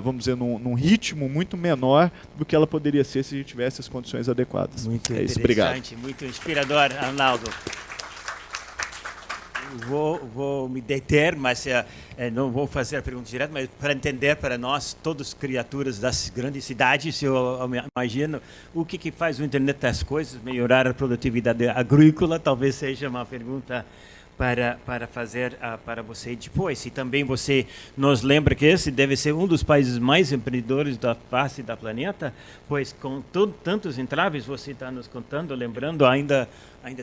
vamos dizer, num ritmo muito menor do que ela poderia ser se a gente tivesse as condições adequadas. Muito interessante, obrigado. Muito inspirador, Arnaldo. Vou me deter, mas não vou fazer a pergunta direta, mas para entender para nós, todos criaturas das grandes cidades, eu imagino, o que faz o Internet das Coisas melhorar a produtividade agrícola, talvez seja uma pergunta para fazer para você depois. E também você nos lembra que esse deve ser um dos países mais empreendedores da face da planeta, pois com tantos entraves, você está nos contando, lembrando, ainda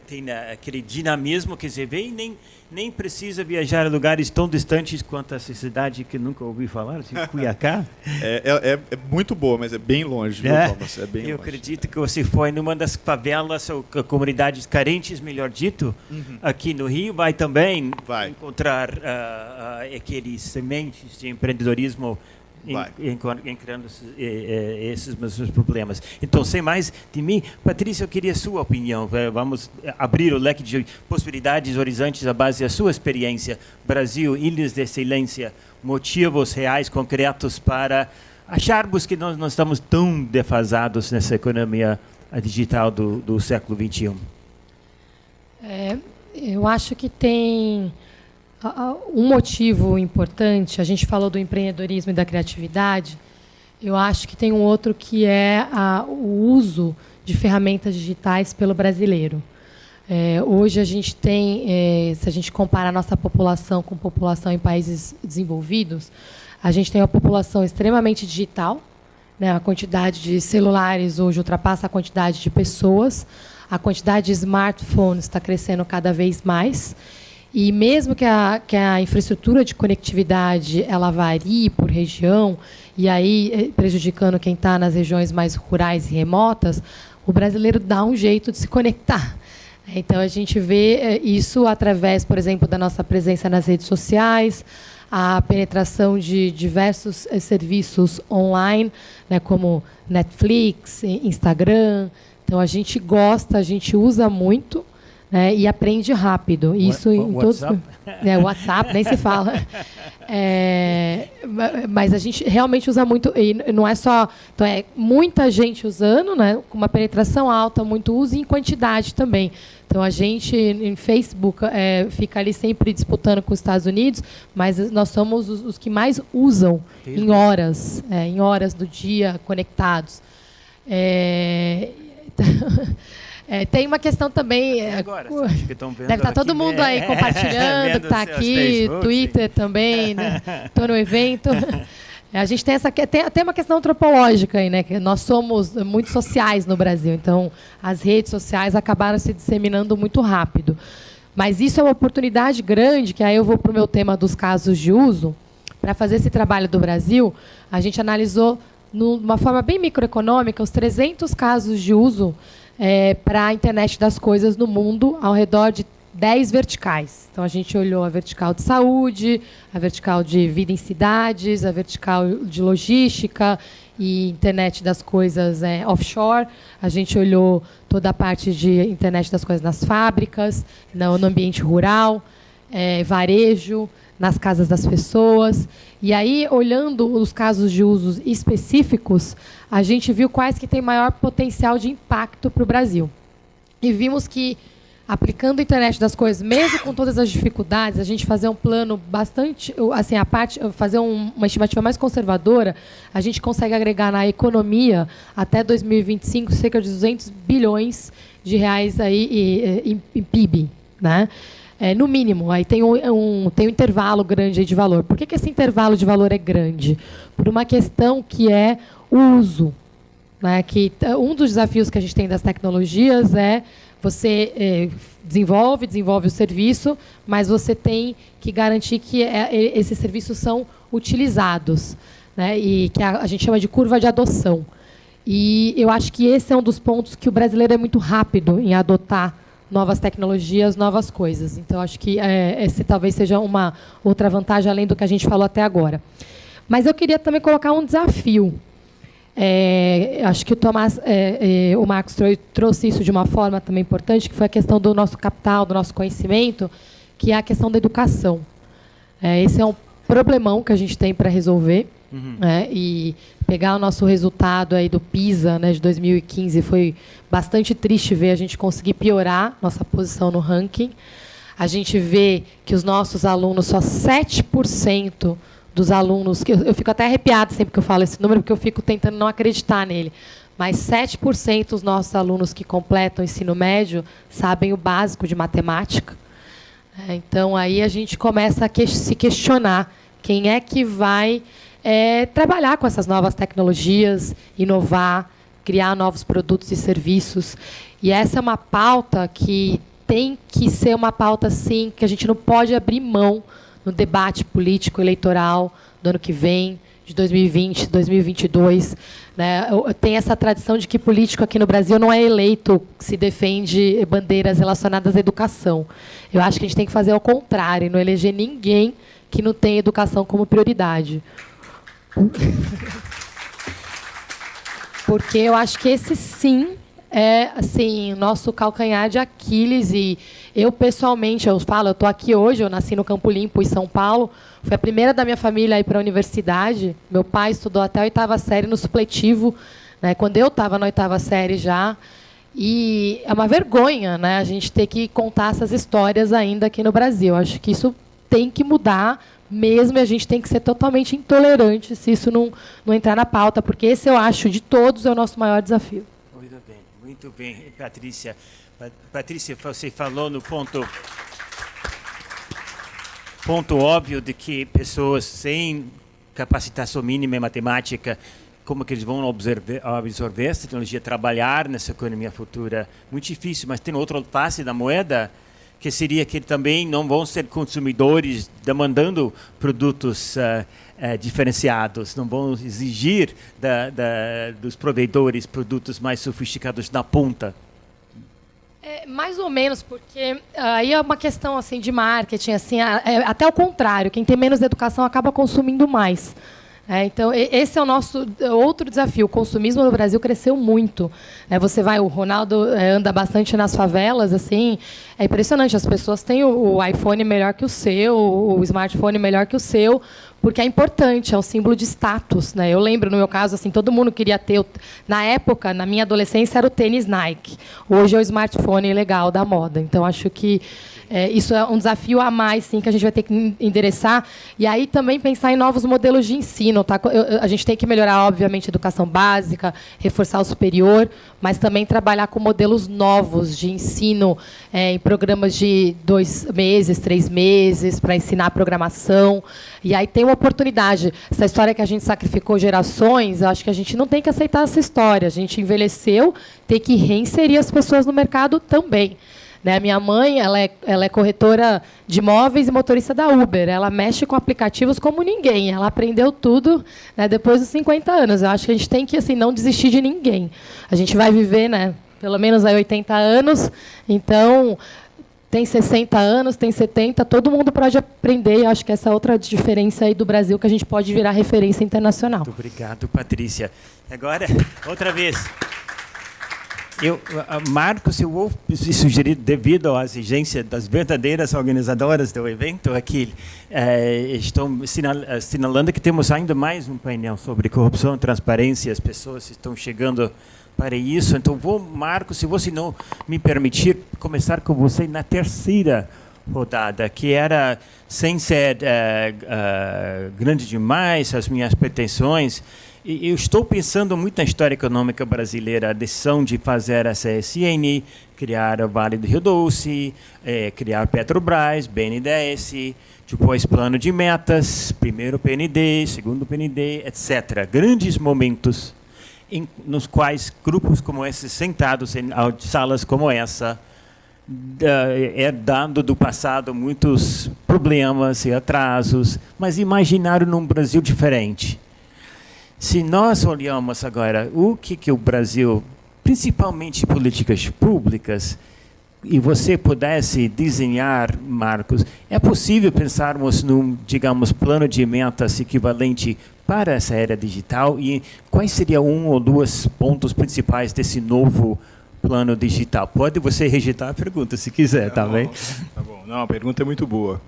tem aquele dinamismo que você vê e nem precisa viajar a lugares tão distantes quanto essa cidade que nunca ouvi falar, assim, Cuiacá. É muito boa, mas é bem longe, viu, Thomas? É bem longe. Eu acredito que você foi numa das favelas ou comunidades carentes, melhor dito, aqui no Rio, vai também encontrar aqueles sementes de empreendedorismo encarando esses mesmos problemas. Então, sem mais de mim, Patrícia, eu queria a sua opinião. Vamos abrir o leque de possibilidades, horizontes, à base da sua experiência. Brasil, ilhas de excelência, motivos reais, concretos para acharmos que nós não estamos tão defasados nessa economia digital do século XXI. Eu acho que tem um motivo importante. A gente falou do empreendedorismo e da criatividade. Eu acho que tem um outro que é o uso de ferramentas digitais pelo brasileiro. Hoje a gente tem, se a gente comparar a nossa população com a população em países desenvolvidos, a gente tem uma população extremamente digital, né? A quantidade de celulares hoje ultrapassa a quantidade de pessoas, a quantidade de smartphones está crescendo cada vez mais. E mesmo que a infraestrutura de conectividade ela varie por região, e aí prejudicando quem está nas regiões mais rurais e remotas, o brasileiro dá um jeito de se conectar. Então, a gente vê isso através, por exemplo, da nossa presença nas redes sociais, a penetração de diversos serviços online, né, como Netflix, Instagram. Então, a gente gosta, a gente usa muito, né, e aprende rápido. Isso em todos. WhatsApp, nem se fala. Mas a gente realmente usa muito, e não é só. Então, muita gente usando, né, com uma penetração alta, muito uso e em quantidade também. Então, a gente, em Facebook, fica ali sempre disputando com os Estados Unidos, mas nós somos os que mais usam em horas do dia, conectados. Tem uma questão também. Agora, acho que estão vendo. Deve estar todo mundo aí compartilhando, que está aqui, Facebook, Twitter também, né? Estou no evento. A gente tem uma questão antropológica aí, né? Que nós somos muito sociais no Brasil, então as redes sociais acabaram se disseminando muito rápido. Mas isso é uma oportunidade grande, que aí eu vou para o meu tema dos casos de uso. Para fazer esse trabalho do Brasil, a gente analisou, de uma forma bem microeconômica, os 300 casos de uso para a internet das coisas no mundo, ao redor de 10 verticais. Então, a gente olhou a vertical de saúde, a vertical de vida em cidades, a vertical de logística e internet das coisas offshore. A gente olhou toda a parte de internet das coisas nas fábricas, no ambiente rural, varejo, nas casas das pessoas. E aí, olhando os casos de usos específicos, a gente viu quais que têm maior potencial de impacto para o Brasil. E vimos que, aplicando a internet das coisas, mesmo com todas as dificuldades, a gente fazer um plano bastante, assim, fazer uma estimativa mais conservadora, a gente consegue agregar na economia, até 2025, cerca de 200 bilhões de reais aí, em PIB, né? No mínimo, aí tem um intervalo grande aí de valor. Por que esse intervalo de valor é grande? Por uma questão que é o uso, né? Que um dos desafios que a gente tem das tecnologias é você desenvolve o serviço, mas você tem que garantir que esses serviços são utilizados, né? E que a gente chama de curva de adoção. E eu acho que esse é um dos pontos que o brasileiro é muito rápido em adotar novas tecnologias, novas coisas. Então, acho que esse talvez seja uma outra vantagem, além do que a gente falou até agora. Mas eu queria também colocar um desafio. Acho que o Marcos trouxe isso de uma forma também importante, que foi a questão do nosso capital, do nosso conhecimento, que é a questão da educação. Esse é um problemão que a gente tem para resolver. E pegar o nosso resultado aí do PISA, né, de 2015, foi bastante triste ver a gente conseguir piorar nossa posição no ranking. A gente vê que os nossos alunos, só 7% dos alunos, que eu fico até arrepiada sempre que eu falo esse número, porque eu fico tentando não acreditar nele, mas 7% dos nossos alunos que completam o ensino médio sabem o básico de matemática. Então, aí a gente começa a se questionar quem é que vai trabalhar com essas novas tecnologias, inovar, criar novos produtos e serviços. E essa é uma pauta que tem que ser uma pauta, sim, que a gente não pode abrir mão no debate político eleitoral do ano que vem, de 2020, 2022. Né? Tem essa tradição de que político aqui no Brasil não é eleito se defende bandeiras relacionadas à educação. Eu acho que a gente tem que fazer ao contrário, não eleger ninguém que não tem educação como prioridade. Porque eu acho que esse, sim, é assim, nosso calcanhar de Aquiles. E eu, pessoalmente, eu estou aqui hoje, eu nasci no Campo Limpo, em São Paulo. Fui a primeira da minha família a ir para a universidade. Meu pai estudou até a 8ª série no supletivo, né, quando eu estava na 8ª série já. E é uma vergonha, né, a gente ter que contar essas histórias ainda aqui no Brasil. Acho que isso tem que mudar mesmo, e a gente tem que ser totalmente intolerante se isso não entrar na pauta, porque esse, eu acho, de todos, é o nosso maior desafio. Muito bem, Patrícia. Patrícia, você falou no ponto óbvio de que pessoas sem capacitação mínima em matemática, como que eles vão absorver essa tecnologia, trabalhar nessa economia futura? Muito difícil, mas tem outra face da moeda, que seria que também não vão ser consumidores demandando produtos diferenciados, não vão exigir dos provedores produtos mais sofisticados na ponta. Mais ou menos, porque aí é uma questão assim de marketing, assim, até o contrário, quem tem menos educação acaba consumindo mais. Então, esse é o nosso outro desafio. O consumismo no Brasil cresceu muito. Você vai, o Ronaldo anda bastante nas favelas, assim, é impressionante. As pessoas têm o iPhone melhor que o seu, o smartphone melhor que o seu, porque é importante, é um símbolo de status. Eu lembro, no meu caso, assim, todo mundo queria ter... Na época, na minha adolescência, era o tênis Nike. Hoje é o smartphone legal da moda. Então, acho que isso é um desafio a mais, sim, que a gente vai ter que endereçar. E aí também pensar em novos modelos de ensino. Tá? A gente tem que melhorar, obviamente, a educação básica, reforçar o superior, mas também trabalhar com modelos novos de ensino, em programas de 2 meses, 3 meses, para ensinar programação. E aí tem uma oportunidade. Essa história que a gente sacrificou gerações, eu acho que a gente não tem que aceitar essa história. A gente envelheceu, tem que reinserir as pessoas no mercado também. Minha mãe, ela é corretora de imóveis e motorista da Uber. Ela mexe com aplicativos como ninguém. Ela aprendeu tudo, depois dos 50 anos. Eu acho que a gente tem que assim, não desistir de ninguém. A gente vai viver pelo menos aí 80 anos. Então, tem 60 anos, tem 70, todo mundo pode aprender. Eu acho que essa é outra diferença aí do Brasil, que a gente pode virar referência internacional. Muito obrigado, Patrícia. Agora, outra vez... Marcos, eu vou sugerir, devido à exigência das verdadeiras organizadoras do evento aqui, estou assinalando que temos ainda mais um painel sobre corrupção e transparência. As pessoas estão chegando para isso. Então, Marcos, se você não me permitir, começar com você na terceira rodada, que era, sem ser grande demais, as minhas pretensões. Eu estou pensando muito na história econômica brasileira, a decisão de fazer a CSN, criar o Vale do Rio Doce, criar Petrobras, BNDES, depois plano de metas, primeiro PND, segundo PND, etc. Grandes momentos nos quais grupos como esses, sentados em salas como essa, herdando do passado muitos problemas e atrasos, mas imaginaram num Brasil diferente. Se nós olhamos agora o que o Brasil, principalmente políticas públicas, e você pudesse desenhar, Marcos, é possível pensarmos num, digamos, plano de metas equivalente para essa era digital? E quais seriam um ou dois pontos principais desse novo plano digital? Pode você rejeitar a pergunta, se quiser, tá bem? Tá bom. Não, a pergunta é muito boa.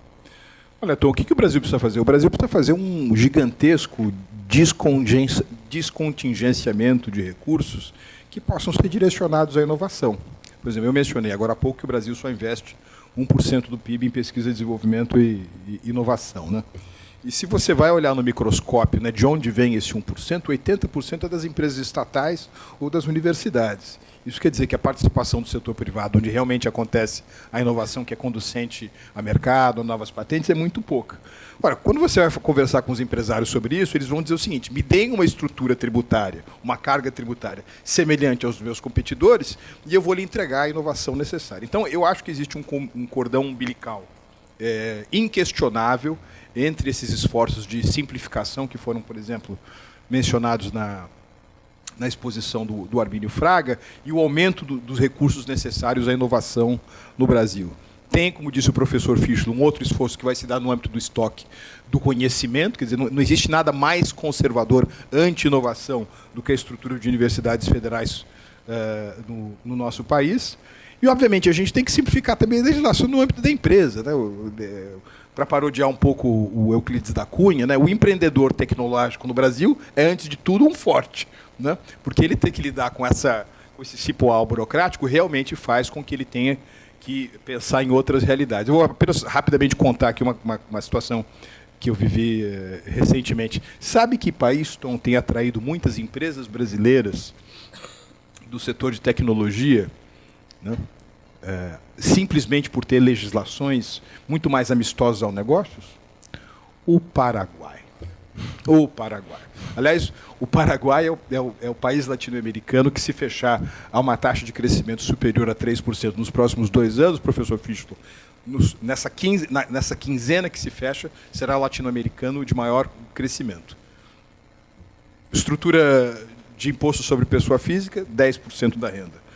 Olha, Tom, o que o Brasil precisa fazer? O Brasil precisa fazer um gigantesco descontingenciamento de recursos que possam ser direcionados à inovação. Por exemplo, eu mencionei agora há pouco que o Brasil só investe 1% do PIB em pesquisa, desenvolvimento e inovação. E se você vai olhar no microscópio, de onde vem esse 1%, 80% é das empresas estatais ou das universidades. Isso quer dizer que a participação do setor privado, onde realmente acontece a inovação que é conducente a mercado, a novas patentes, é muito pouca. Ora, quando você vai conversar com os empresários sobre isso, eles vão dizer o seguinte: me deem uma estrutura tributária, uma carga tributária semelhante aos meus competidores, e eu vou lhe entregar a inovação necessária. Então, eu acho que existe um cordão umbilical inquestionável entre esses esforços de simplificação que foram, por exemplo, mencionados na exposição do Armínio Fraga, e o aumento dos recursos necessários à inovação no Brasil. Tem, como disse o professor Fischler, um outro esforço que vai se dar no âmbito do estoque do conhecimento, quer dizer, não existe nada mais conservador anti-inovação do que a estrutura de universidades federais no nosso país. E, obviamente, a gente tem que simplificar também a legislação no âmbito da empresa. Para parodiar um pouco o Euclides da Cunha, o empreendedor tecnológico no Brasil é, antes de tudo, um forte. Porque ele tem que lidar com esse cipoal burocrático, realmente faz com que ele tenha que pensar em outras realidades. Eu vou apenas rapidamente contar aqui uma situação que eu vivi recentemente. Sabe que país, Tom, tem atraído muitas empresas brasileiras do setor de tecnologia, simplesmente por ter legislações muito mais amistosas aos negócios? O Paraguai. O Paraguai. Aliás, o Paraguai é o país latino-americano que, se fechar a uma taxa de crescimento superior a 3% nos próximos 2 anos, professor Fischler, nessa quinzena que se fecha, será o latino-americano de maior crescimento. Estrutura de imposto sobre pessoa física, 10% da renda.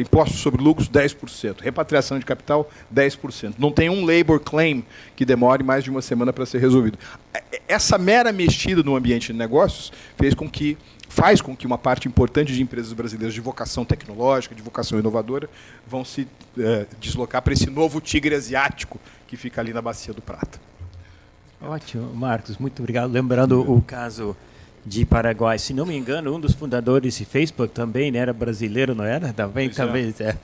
Impostos sobre lucros, 10%. Repatriação de capital, 10%. Não tem um labor claim que demore mais de uma semana para ser resolvido. Essa mera mexida no ambiente de negócios faz com que uma parte importante de empresas brasileiras de vocação tecnológica, de vocação inovadora, vão se deslocar para esse novo tigre asiático que fica ali na Bacia do Prata. Ótimo, Marcos, muito obrigado. Lembrando o caso de Paraguai, se não me engano, um dos fundadores de Facebook também, né, era brasileiro, não era? Também. Pois é.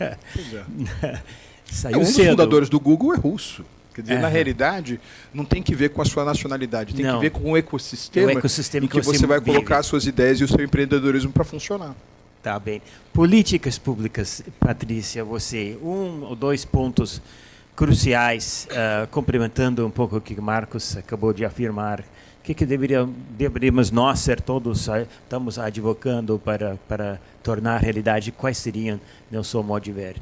Saiu um dos cedo. fundadores do Google é russo. Quer dizer, na realidade, não tem que ver com a sua nacionalidade, tem que ver com o ecossistema, em que você vai colocar as suas ideias e o seu empreendedorismo para funcionar. Tá bem. Políticas públicas, Patrícia, você, 1 ou 2 pontos cruciais, complementando um pouco o que o Marcos acabou de afirmar. O que deveríamos nós ser todos, estamos advocando para tornar realidade? Quais seriam, no seu modo de ver?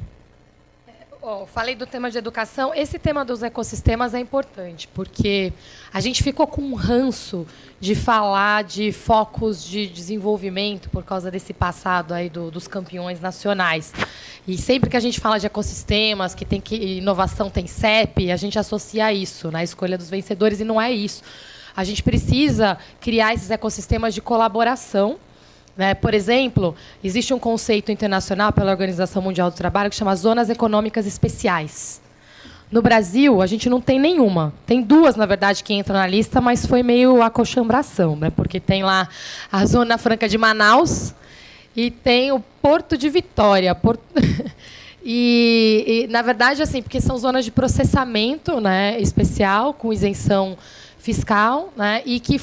Falei do tema de educação. Esse tema dos ecossistemas é importante, porque a gente ficou com um ranço de falar de focos de desenvolvimento por causa desse passado aí dos campeões nacionais. E sempre que a gente fala de ecossistemas, que inovação tem CEP, a gente associa isso na escolha dos vencedores, e não é isso. A gente precisa criar esses ecossistemas de colaboração. Por exemplo, existe um conceito internacional pela Organização Mundial do Trabalho que chama Zonas Econômicas Especiais. No Brasil, a gente não tem nenhuma. Tem 2, na verdade, que entram na lista, mas foi meio acochambração, porque tem lá a Zona Franca de Manaus e tem o Porto de Vitória. E, na verdade, assim, porque são zonas de processamento, especial, com isenção fiscal, e que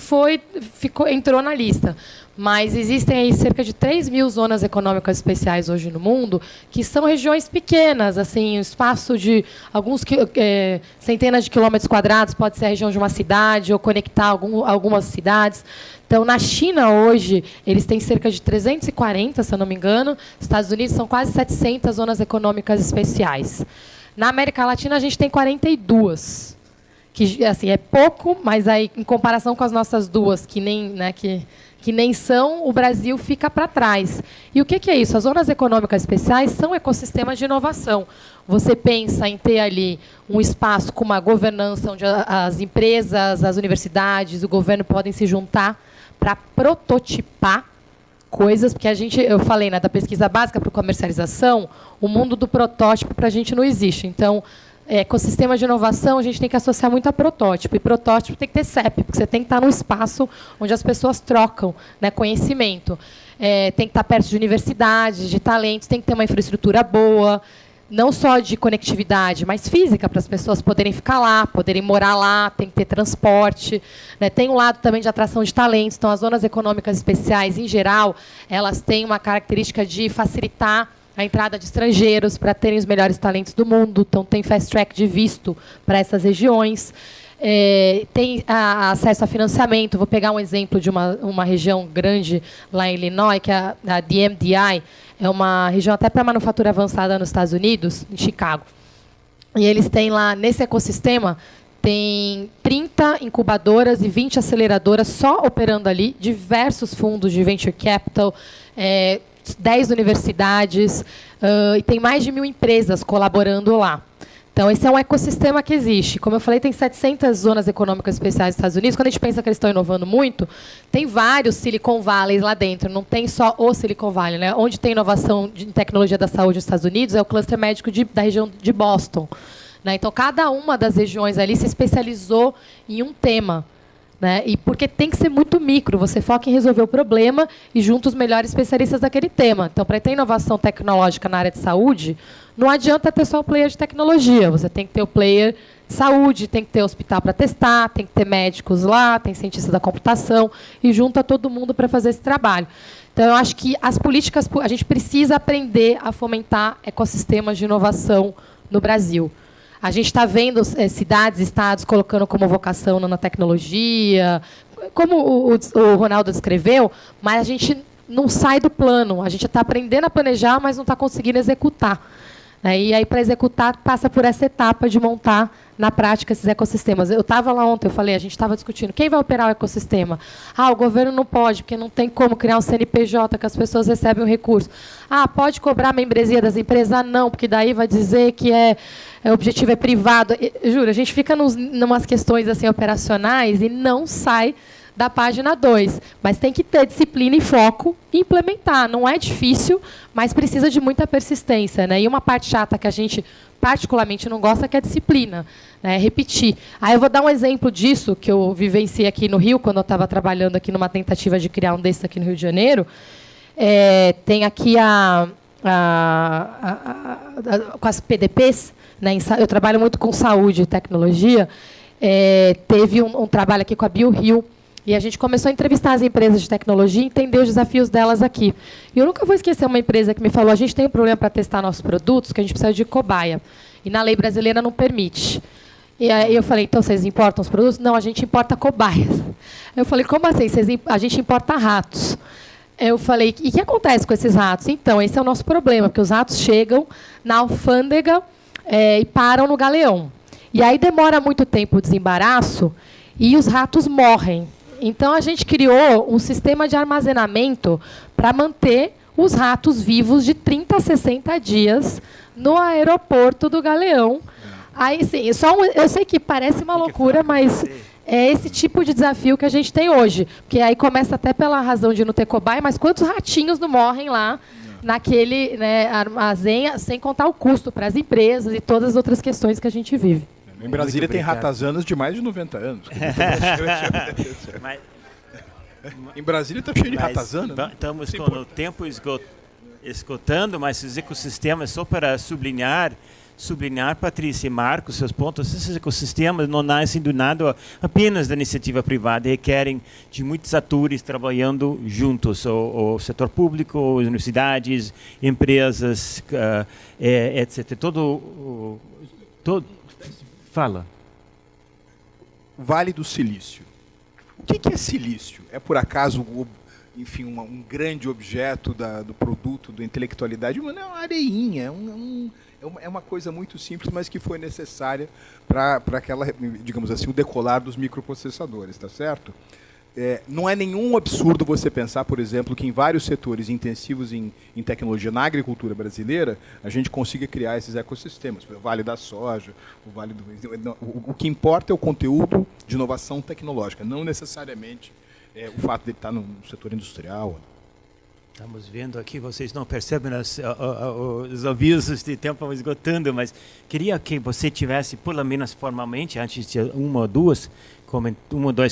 entrou na lista. Mas existem aí cerca de 3.000 zonas econômicas especiais hoje no mundo, que são regiões pequenas, assim, um espaço de alguns centenas de quilômetros quadrados, pode ser a região de uma cidade ou conectar algumas cidades. Então, na China, hoje, eles têm cerca de 340, se eu não me engano. Estados Unidos são quase 700 zonas econômicas especiais. Na América Latina, a gente tem 42. Que, assim, é pouco, mas aí, em comparação com as nossas 2, que nem são, o Brasil fica para trás. E o que é isso? As zonas econômicas especiais são ecossistemas de inovação. Você pensa em ter ali um espaço com uma governança onde as empresas, as universidades, o governo podem se juntar para prototipar coisas, porque eu falei, da pesquisa básica para comercialização, o mundo do protótipo para a gente não existe. Então, ecossistema de inovação, a gente tem que associar muito a protótipo. E protótipo tem que ter CEP, porque você tem que estar num espaço onde as pessoas trocam conhecimento. Tem que estar perto de universidades, de talentos, tem que ter uma infraestrutura boa, não só de conectividade, mas física, para as pessoas poderem ficar lá, poderem morar lá, tem que ter transporte. Tem um lado também de atração de talentos. Então, as zonas econômicas especiais, em geral, elas têm uma característica de facilitar a entrada de estrangeiros para terem os melhores talentos do mundo. Então, tem fast track de visto para essas regiões. Tem acesso a financiamento. Vou pegar um exemplo de uma região grande lá em Illinois, que é a DMDI. É uma região até para manufatura avançada nos Estados Unidos, em Chicago. E eles têm lá, nesse ecossistema, tem 30 incubadoras e 20 aceleradoras só operando ali, diversos fundos de venture capital, 10 universidades, e tem mais de 1.000 empresas colaborando lá. Então, esse é um ecossistema que existe. Como eu falei, tem 700 zonas econômicas especiais nos Estados Unidos. Quando a gente pensa que eles estão inovando muito, tem vários Silicon Valleys lá dentro. Não tem só o Silicon Valley. Onde tem inovação em tecnologia da saúde nos Estados Unidos é o cluster médico da região de Boston. Então, cada uma das regiões ali se especializou em um tema. E porque tem que ser muito micro, você foca em resolver o problema e junta os melhores especialistas daquele tema. Então, para ter inovação tecnológica na área de saúde, não adianta ter só o player de tecnologia, você tem que ter o player de saúde, tem que ter hospital para testar, tem que ter médicos lá, tem cientistas da computação, e junta todo mundo para fazer esse trabalho. Então, eu acho que as políticas, a gente precisa aprender a fomentar ecossistemas de inovação no Brasil. A gente está vendo cidades, estados colocando como vocação nanotecnologia, como o Ronaldo descreveu, mas a gente não sai do plano. A gente está aprendendo a planejar, mas não está conseguindo executar. E aí, para executar, passa por essa etapa de montar na prática esses ecossistemas. Eu estava lá ontem, eu falei, a gente estava discutindo, quem vai operar o ecossistema? O governo não pode, porque não tem como criar um CNPJ que as pessoas recebem o recurso. Pode cobrar a membresia das empresas? Não, porque daí vai dizer que o objetivo é privado. Juro, a gente fica numas questões assim, operacionais e não sai da página 2, mas tem que ter disciplina e foco e implementar. Não é difícil, mas precisa de muita persistência, né? E uma parte chata que a gente particularmente não gosta, que é a disciplina, né? Repetir. Eu vou dar um exemplo disso, que eu vivenciei aqui no Rio, quando eu estava trabalhando aqui numa tentativa de criar um desses aqui no Rio de Janeiro. Tem aqui com as PDPs, né? Eu trabalho muito com saúde e tecnologia. Teve um trabalho aqui com a BioRio, e a gente começou a entrevistar as empresas de tecnologia e entender os desafios delas aqui. E eu nunca vou esquecer uma empresa que me falou, a gente tem um problema para testar nossos produtos, que a gente precisa de cobaia. E na lei brasileira não permite. E aí eu falei, então vocês importam os produtos? Não, a gente importa cobaias. Eu falei, como assim? A gente importa ratos. Eu falei, e o que acontece com esses ratos? Então, esse é o nosso problema, porque os ratos chegam na alfândega e param no galeão. E aí demora muito tempo o desembaraço e os ratos morrem. Então, a gente criou um sistema de armazenamento para manter os ratos vivos de 30 a 60 dias no aeroporto do Galeão. Aí, sim, eu sei que parece uma loucura, mas é esse tipo de desafio que a gente tem hoje. Porque aí começa até pela razão de não ter cobaia, mas quantos ratinhos não morrem lá naquele, né, armazém, sem contar o custo para as empresas e todas as outras questões que a gente vive. Em Brasília tem ratazanas de mais de 90 anos. Em Brasília está cheio de ratazana. Né? Estamos com o tempo esgotando, mas os ecossistemas, só para sublinhar, Patrícia e Marcos, seus pontos, esses ecossistemas não nascem do nada apenas da iniciativa privada, requerem de muitos atores trabalhando juntos, o setor público, as universidades, empresas, etc. Fala. Vale do Silício. O que é silício? É, por acaso, enfim, um grande objeto do produto, da intelectualidade? Não, é uma areinha, é uma coisa muito simples, mas que foi necessária para aquela, digamos assim, o decolar dos microprocessadores, tá certo? Não é nenhum absurdo você pensar, por exemplo, que em vários setores intensivos em tecnologia na agricultura brasileira, a gente consiga criar esses ecossistemas. O Vale da Soja, o Vale do... O que importa é o conteúdo de inovação tecnológica, não necessariamente o fato de ele estar no setor industrial. Estamos vendo aqui, vocês não percebem os avisos de tempo esgotando, mas queria que você tivesse, pelo menos formalmente, antes de um ou dois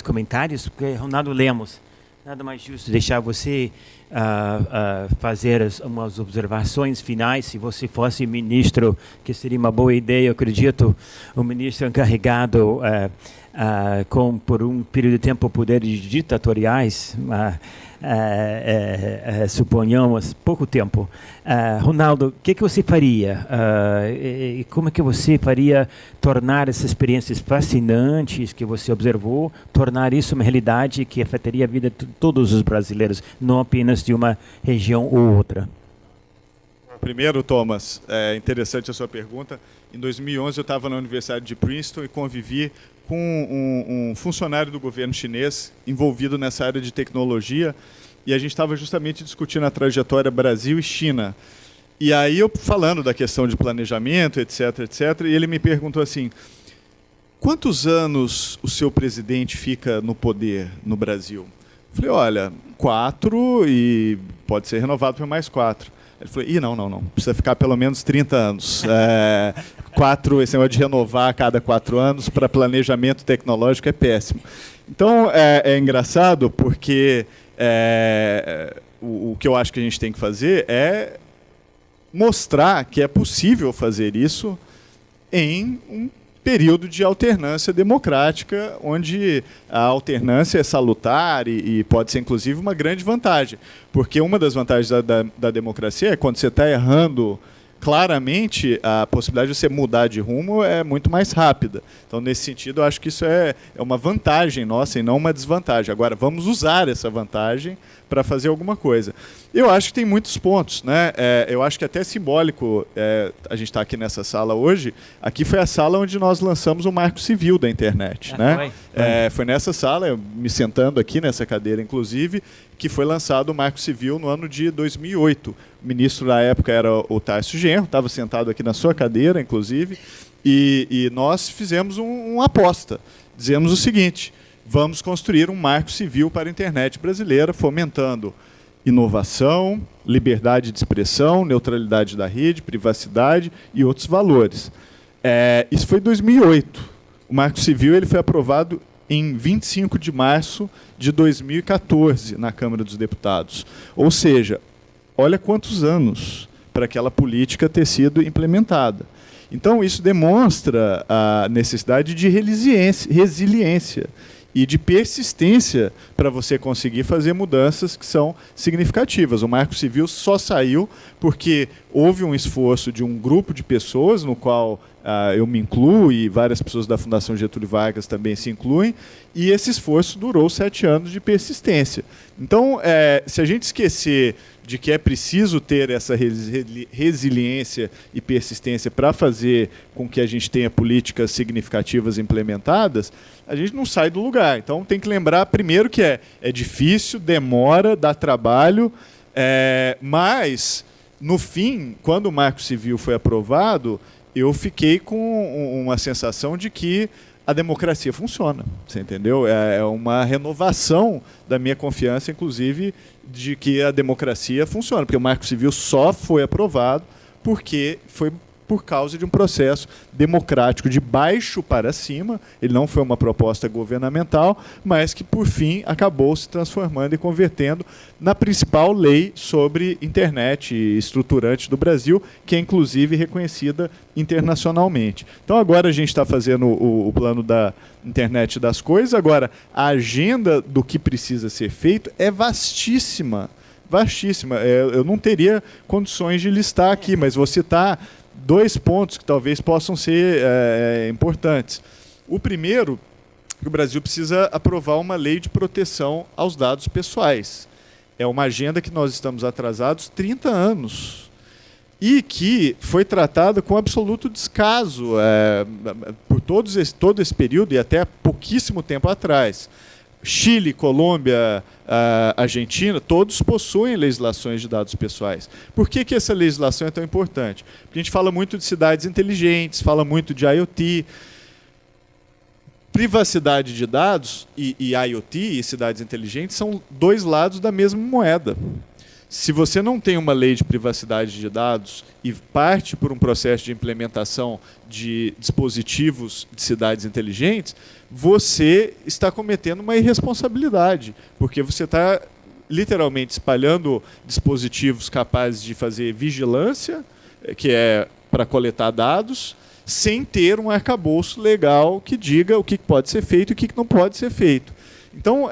comentários, porque Ronaldo Lemos, nada mais justo deixar você fazer umas observações finais. Se você fosse ministro, que seria uma boa ideia, eu acredito, o ministro encarregado por um período de tempo poderes ditatoriais, suponhamos, pouco tempo. Ronaldo, o que você faria? E como é que você faria tornar essas experiências fascinantes que você observou, tornar isso uma realidade que afetaria a vida de todos os brasileiros, não apenas de uma região ou outra? Primeiro, Thomas, é interessante a sua pergunta. Em 2011, eu estava na Universidade de Princeton e convivi com um funcionário do governo chinês envolvido nessa área de tecnologia, e a gente estava justamente discutindo a trajetória Brasil e China. E aí eu falando da questão de planejamento, etc., e ele me perguntou assim, quantos anos o seu presidente fica no poder no Brasil? Eu falei, olha, 4 e pode ser renovado por mais 4. Ele falou, não, precisa ficar pelo menos 30 anos. 4, esse negócio de renovar a cada 4 anos para planejamento tecnológico é péssimo. Então, é engraçado porque o que eu acho que a gente tem que fazer é mostrar que é possível fazer isso em um período de alternância democrática, onde a alternância é salutar e pode ser, inclusive, uma grande vantagem. Porque uma das vantagens da democracia é quando você está errando claramente, a possibilidade de você mudar de rumo é muito mais rápida. Então, nesse sentido, eu acho que isso é uma vantagem nossa e não uma desvantagem. Agora, vamos usar essa vantagem para fazer alguma coisa. Eu acho que tem muitos pontos, né? Eu acho que até simbólico, a gente está aqui nessa sala hoje, aqui foi a sala onde nós lançamos o Marco Civil da internet, né? Foi nessa sala, eu me sentando aqui nessa cadeira, inclusive, que foi lançado o Marco Civil no ano de 2008. O ministro da época era o Tarcísio Genro, estava sentado aqui na sua cadeira, inclusive, e nós fizemos uma aposta. Dizemos o seguinte: vamos construir um Marco Civil para a internet brasileira, fomentando inovação, liberdade de expressão, neutralidade da rede, privacidade e outros valores. Isso foi em 2008. O Marco Civil ele foi aprovado em 25 de março de 2014 na Câmara dos Deputados. Ou seja, olha quantos anos para aquela política ter sido implementada. Então, isso demonstra a necessidade de resiliência e de persistência para você conseguir fazer mudanças que são significativas. O Marco Civil só saiu porque houve um esforço de um grupo de pessoas, no qual eu me incluo e várias pessoas da Fundação Getúlio Vargas também se incluem, e esse esforço durou 7 anos de persistência. Então, se a gente esquecer de que é preciso ter essa resiliência e persistência para fazer com que a gente tenha políticas significativas implementadas, a gente não sai do lugar. Então, tem que lembrar, primeiro, que é difícil, demora, dá trabalho, mas, no fim, quando o Marco Civil foi aprovado, eu fiquei com uma sensação de que a democracia funciona, você entendeu? É uma renovação da minha confiança, inclusive, de que a democracia funciona, porque o Marco Civil só foi aprovado porque foi por causa de um processo democrático de baixo para cima. Ele não foi uma proposta governamental, mas que, por fim, acabou se transformando e convertendo na principal lei sobre internet estruturante do Brasil, que é, inclusive, reconhecida internacionalmente. Então, agora a gente está fazendo o plano da internet das coisas. Agora, a agenda do que precisa ser feito é vastíssima. Vastíssima. Eu não teria condições de listar aqui, mas vou citar 2 pontos que talvez possam ser importantes. O primeiro, que o Brasil precisa aprovar uma lei de proteção aos dados pessoais. É uma agenda que nós estamos atrasados 30 anos e que foi tratada com absoluto descaso por todo esse período e até pouquíssimo tempo atrás. Chile, Colômbia, Argentina, todos possuem legislações de dados pessoais. Por que essa legislação é tão importante? Porque a gente fala muito de cidades inteligentes, fala muito de IoT. Privacidade de dados e IoT e cidades inteligentes são 2 lados da mesma moeda. Se você não tem uma lei de privacidade de dados e parte por um processo de implementação de dispositivos de cidades inteligentes, você está cometendo uma irresponsabilidade, porque você está literalmente espalhando dispositivos capazes de fazer vigilância, que é para coletar dados, sem ter um arcabouço legal que diga o que pode ser feito e o que não pode ser feito. Então,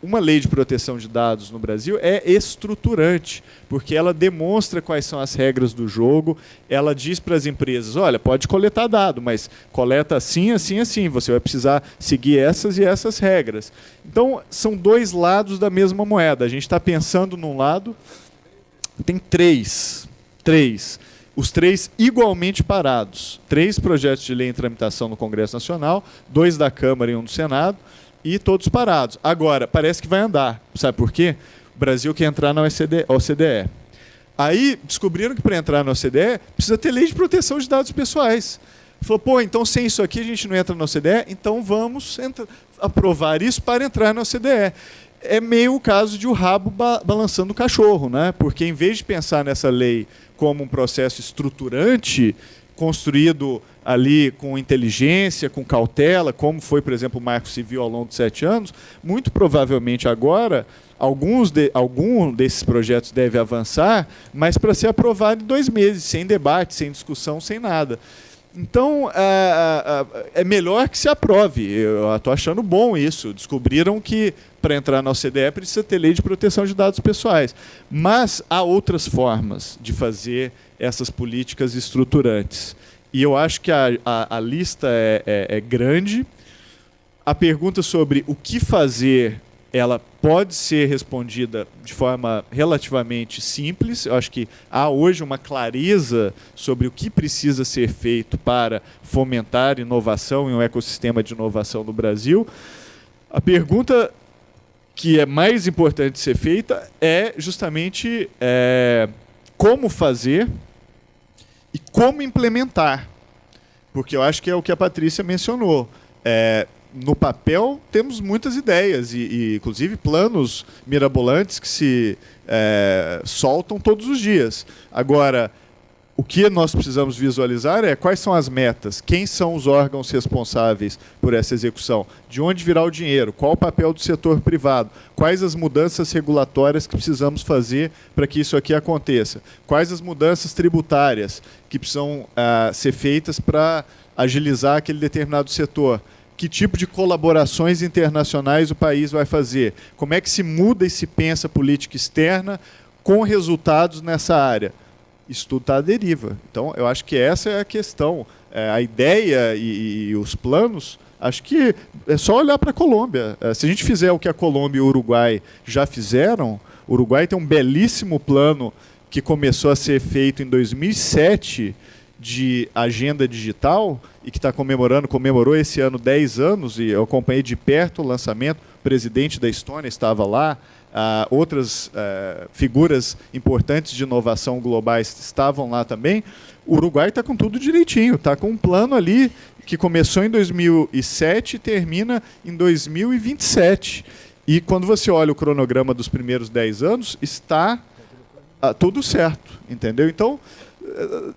uma lei de proteção de dados no Brasil é estruturante, porque ela demonstra quais são as regras do jogo, ela diz para as empresas, olha, pode coletar dado, mas coleta assim, assim, assim, você vai precisar seguir essas e essas regras. Então, são 2 lados da mesma moeda. A gente está pensando num lado, tem 3. Os 3 igualmente parados. 3 projetos de lei em tramitação no Congresso Nacional, 2 da Câmara e 1 do Senado, e todos parados. Agora, parece que vai andar. Sabe por quê? O Brasil quer entrar na OCDE. Aí, descobriram que para entrar na OCDE, precisa ter lei de proteção de dados pessoais. Falou, então sem isso aqui a gente não entra na OCDE, então vamos aprovar isso para entrar na OCDE. É meio o caso de o rabo balançando o cachorro, né? Porque em vez de pensar nessa lei como um processo estruturante, construído ali com inteligência, com cautela, como foi, por exemplo, o Marco Civil ao longo de 7 anos, muito provavelmente agora, algum desses projetos deve avançar, mas para ser aprovado em 2 meses, sem debate, sem discussão, sem nada. Então, é melhor que se aprove. Eu estou achando bom isso. Descobriram que, para entrar na OCDE, precisa ter lei de proteção de dados pessoais. Mas há outras formas de fazer essas políticas estruturantes. E eu acho que a lista é grande. A pergunta sobre o que fazer ela pode ser respondida de forma relativamente simples. Eu acho que há hoje uma clareza sobre o que precisa ser feito para fomentar inovação em um ecossistema de inovação no Brasil. A pergunta que é mais importante ser feita é justamente como fazer e como implementar. Porque eu acho que é o que a Patrícia mencionou. No papel, temos muitas ideias, e inclusive planos mirabolantes que se soltam todos os dias. Agora, o que nós precisamos visualizar é quais são as metas, quem são os órgãos responsáveis por essa execução, de onde virá o dinheiro, qual o papel do setor privado, quais as mudanças regulatórias que precisamos fazer para que isso aqui aconteça, quais as mudanças tributárias que precisam ser feitas para agilizar aquele determinado setor, que tipo de colaborações internacionais o país vai fazer, como é que se muda e se pensa política externa com resultados nessa área. Isso tudo está à deriva. Então, eu acho que essa é a questão. A ideia e os planos, acho que é só olhar para a Colômbia. Se a gente fizer o que a Colômbia e o Uruguai já fizeram, o Uruguai tem um belíssimo plano que começou a ser feito em 2007 de agenda digital e que comemorou esse ano 10 anos, e eu acompanhei de perto o lançamento. O presidente da Estônia estava lá, outras figuras importantes de inovação globais estavam lá também. O Uruguai está com tudo direitinho, está com um plano ali que começou em 2007 e termina em 2027. E quando você olha o cronograma dos primeiros 10 anos, está tudo certo, entendeu? Então,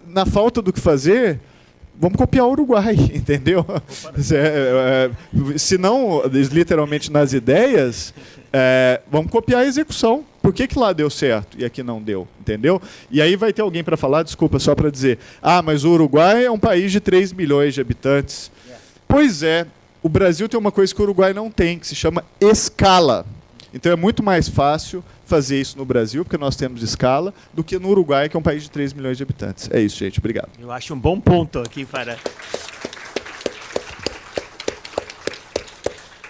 na falta do que fazer, vamos copiar o Uruguai, entendeu? Se não, literalmente, nas ideias, vamos copiar a execução. Por que lá deu certo e aqui não deu, entendeu? E aí vai ter alguém para falar, desculpa, só para dizer, mas o Uruguai é um país de 3 milhões de habitantes. Pois é, o Brasil tem uma coisa que o Uruguai não tem, que se chama escala. Então é muito mais fácil fazer isso no Brasil, porque nós temos escala, do que no Uruguai, que é um país de 3 milhões de habitantes. É isso, gente. Obrigado. Eu acho um bom ponto aqui para...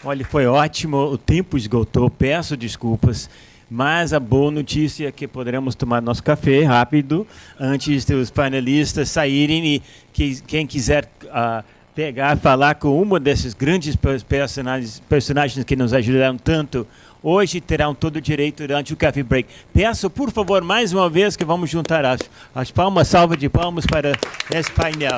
Olha, foi ótimo, o tempo esgotou, peço desculpas, mas a boa notícia é que poderemos tomar nosso café rápido, antes dos panelistas saírem, e quem quiser falar com uma desses grandes personagens que nos ajudaram tanto, hoje terão todo o direito durante o Coffee Break. Peço, por favor, mais uma vez que vamos juntar as palmas, salva de palmas para esse painel.